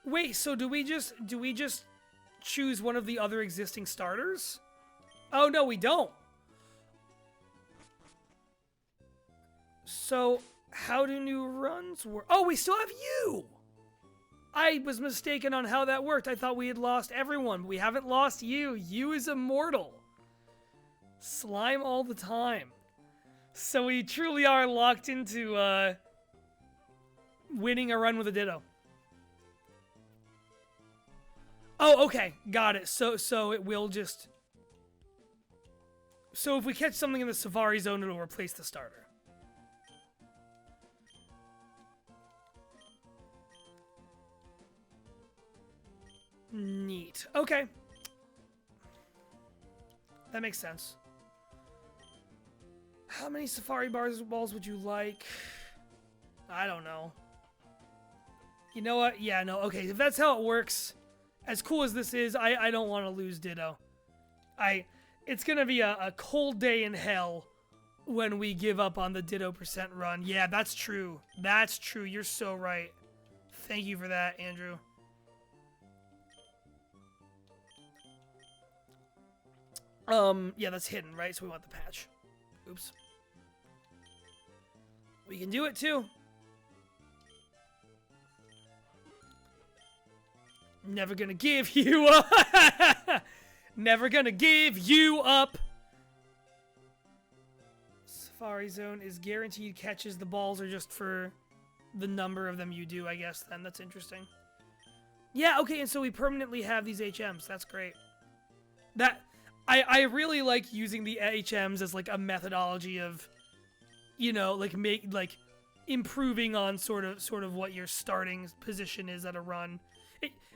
Wait, so do we just choose one of the other existing starters? Oh, no, we don't. So, how do new runs work? Oh, we still have you! I was mistaken on how that worked. I thought we had lost everyone, but we haven't lost you. You is immortal. Slime all the time. So we truly are locked into winning a run with a Ditto. Oh, okay. Got it. So it will just... So if we catch something in the Safari Zone, it'll replace the starter. Neat. Okay. That makes sense. How many Safari balls would you like? I don't know. You know what? Yeah, no. Okay, if that's how it works, as cool as this is, I don't want to lose Ditto. It's going to be a cold day in hell when we give up on the Ditto % run. Yeah, that's true. That's true. You're so right. Thank you for that, Andrew. Yeah, that's hidden, right? So we want the patch. Oops. We can do it, too. Never gonna give you up. Never gonna give you up. Safari Zone is guaranteed catches. The balls are just for the number of them you do, I guess, then. That's interesting. Yeah, okay, and so we permanently have these HMs. That's great. I really like using the HMs as like a methodology of, you know, like improving on sort of what your starting position is at a run.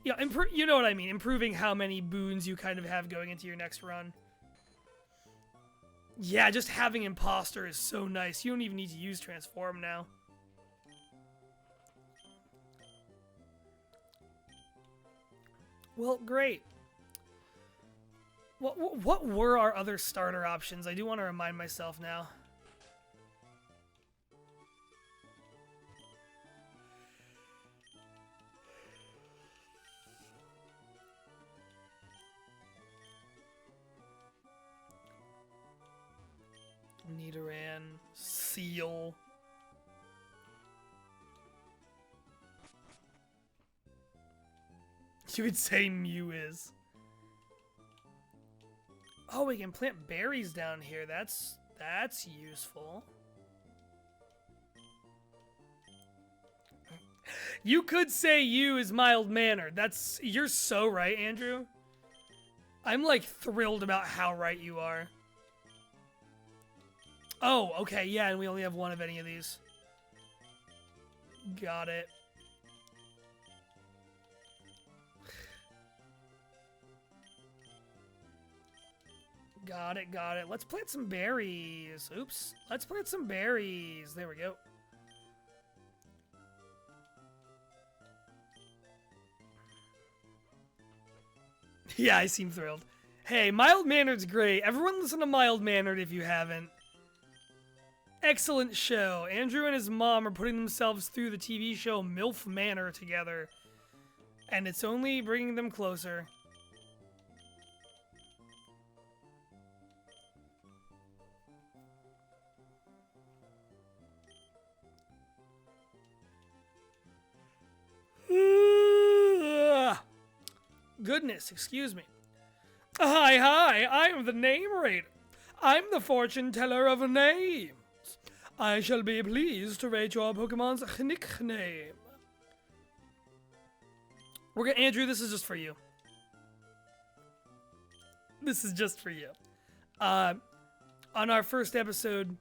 You know what I mean? Improving how many boons you kind of have going into your next run. Yeah, just having Imposter is so nice. You don't even need to use Transform now. Well, great. What were our other starter options? I do want to remind myself now. seal. You would say Mew is. Oh, we can plant berries down here. That's useful. You could say you is mild-mannered. You're so right, Andrew. I'm like thrilled about how right you are. Oh, okay, yeah, and we only have one of any of these. Got it. Got it, got it. Let's plant some berries. Oops. Let's plant some berries. There we go. Yeah, I seem thrilled. Hey, mild-mannered's great. Everyone listen to mild-mannered if you haven't. Excellent show. Andrew and his mom are putting themselves through the TV show MILF Manor together. And it's only bringing them closer. Goodness, excuse me. Hi, I'm the name raider. I'm the fortune teller of names. I shall be pleased to rate your Pokemon's nickname. Andrew, this is just for you. This is just for you. On our first episode,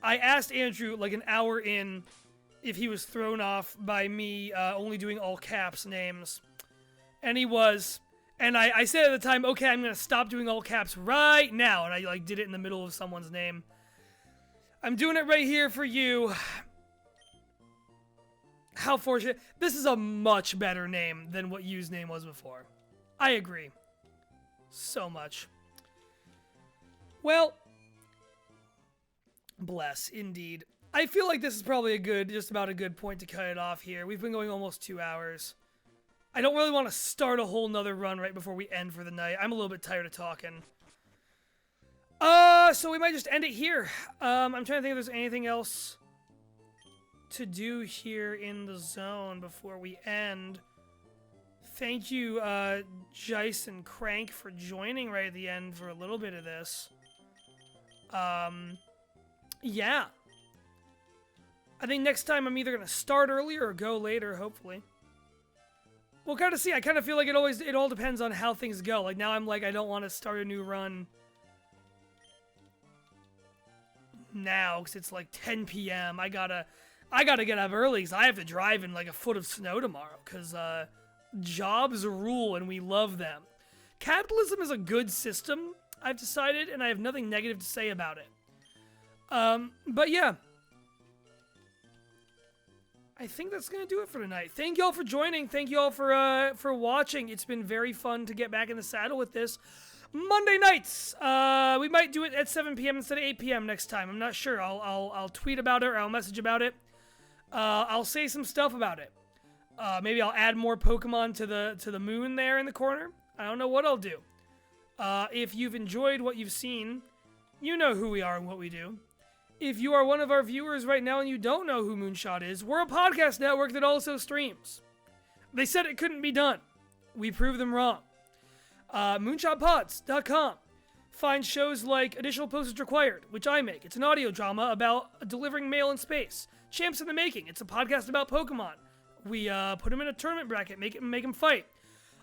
I asked Andrew, like an hour in, if he was thrown off by me only doing all caps names. And he was. And I said at the time, okay, I'm going to stop doing all caps right now. And I like did it in the middle of someone's name. I'm doing it right here for you. How fortunate. This is a much better name than what Yu's name was before. I agree. So much. Well, bless, indeed. I feel like this is probably just about a good point to cut it off here. We've been going almost 2 hours. I don't really want to start a whole nother run right before we end for the night. I'm a little bit tired of talking. So we might just end it here. I'm trying to think if there's anything else to do here in the zone before we end. Thank you, Jice and Crank, for joining right at the end for a little bit of this. Yeah. I think next time I'm either going to start earlier or go later, hopefully. We'll kind of see. I kind of feel like it all depends on how things go. Like now I'm like, I don't want to start a new run now because it's like 10 p.m. I gotta get up early because I have to drive in like a foot of snow tomorrow because jobs rule and we love them. Capitalism is a good system, I've decided, and I have nothing negative to say about it. But yeah. I think that's going to do it for tonight. Thank y'all for joining. Thank y'all for watching. It's been very fun to get back in the saddle with this. Monday nights. We might do it at 7 p.m. instead of 8 p.m. next time. I'm not sure. I'll tweet about it or I'll message about it. I'll say some stuff about it. Maybe I'll add more Pokemon to the moon there in the corner. I don't know what I'll do. If you've enjoyed what you've seen, you know who we are and what we do. If you are one of our viewers right now and you don't know who Moonshot is, we're a podcast network that also streams. They said it couldn't be done. We proved them wrong. MoonshotPods.com. Find shows like Additional Postage Required, which I make. It's an audio drama about delivering mail in space. Champs in the Making. It's a podcast about Pokemon. We put them in a tournament bracket, make them fight.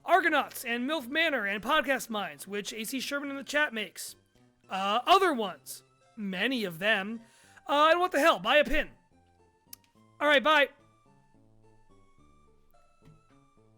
Argonauts and MILF Manor and Podcast Minds, which AC Sherman in the chat makes. Other ones. Many of them. And what the hell? Buy a pin. Alright, bye.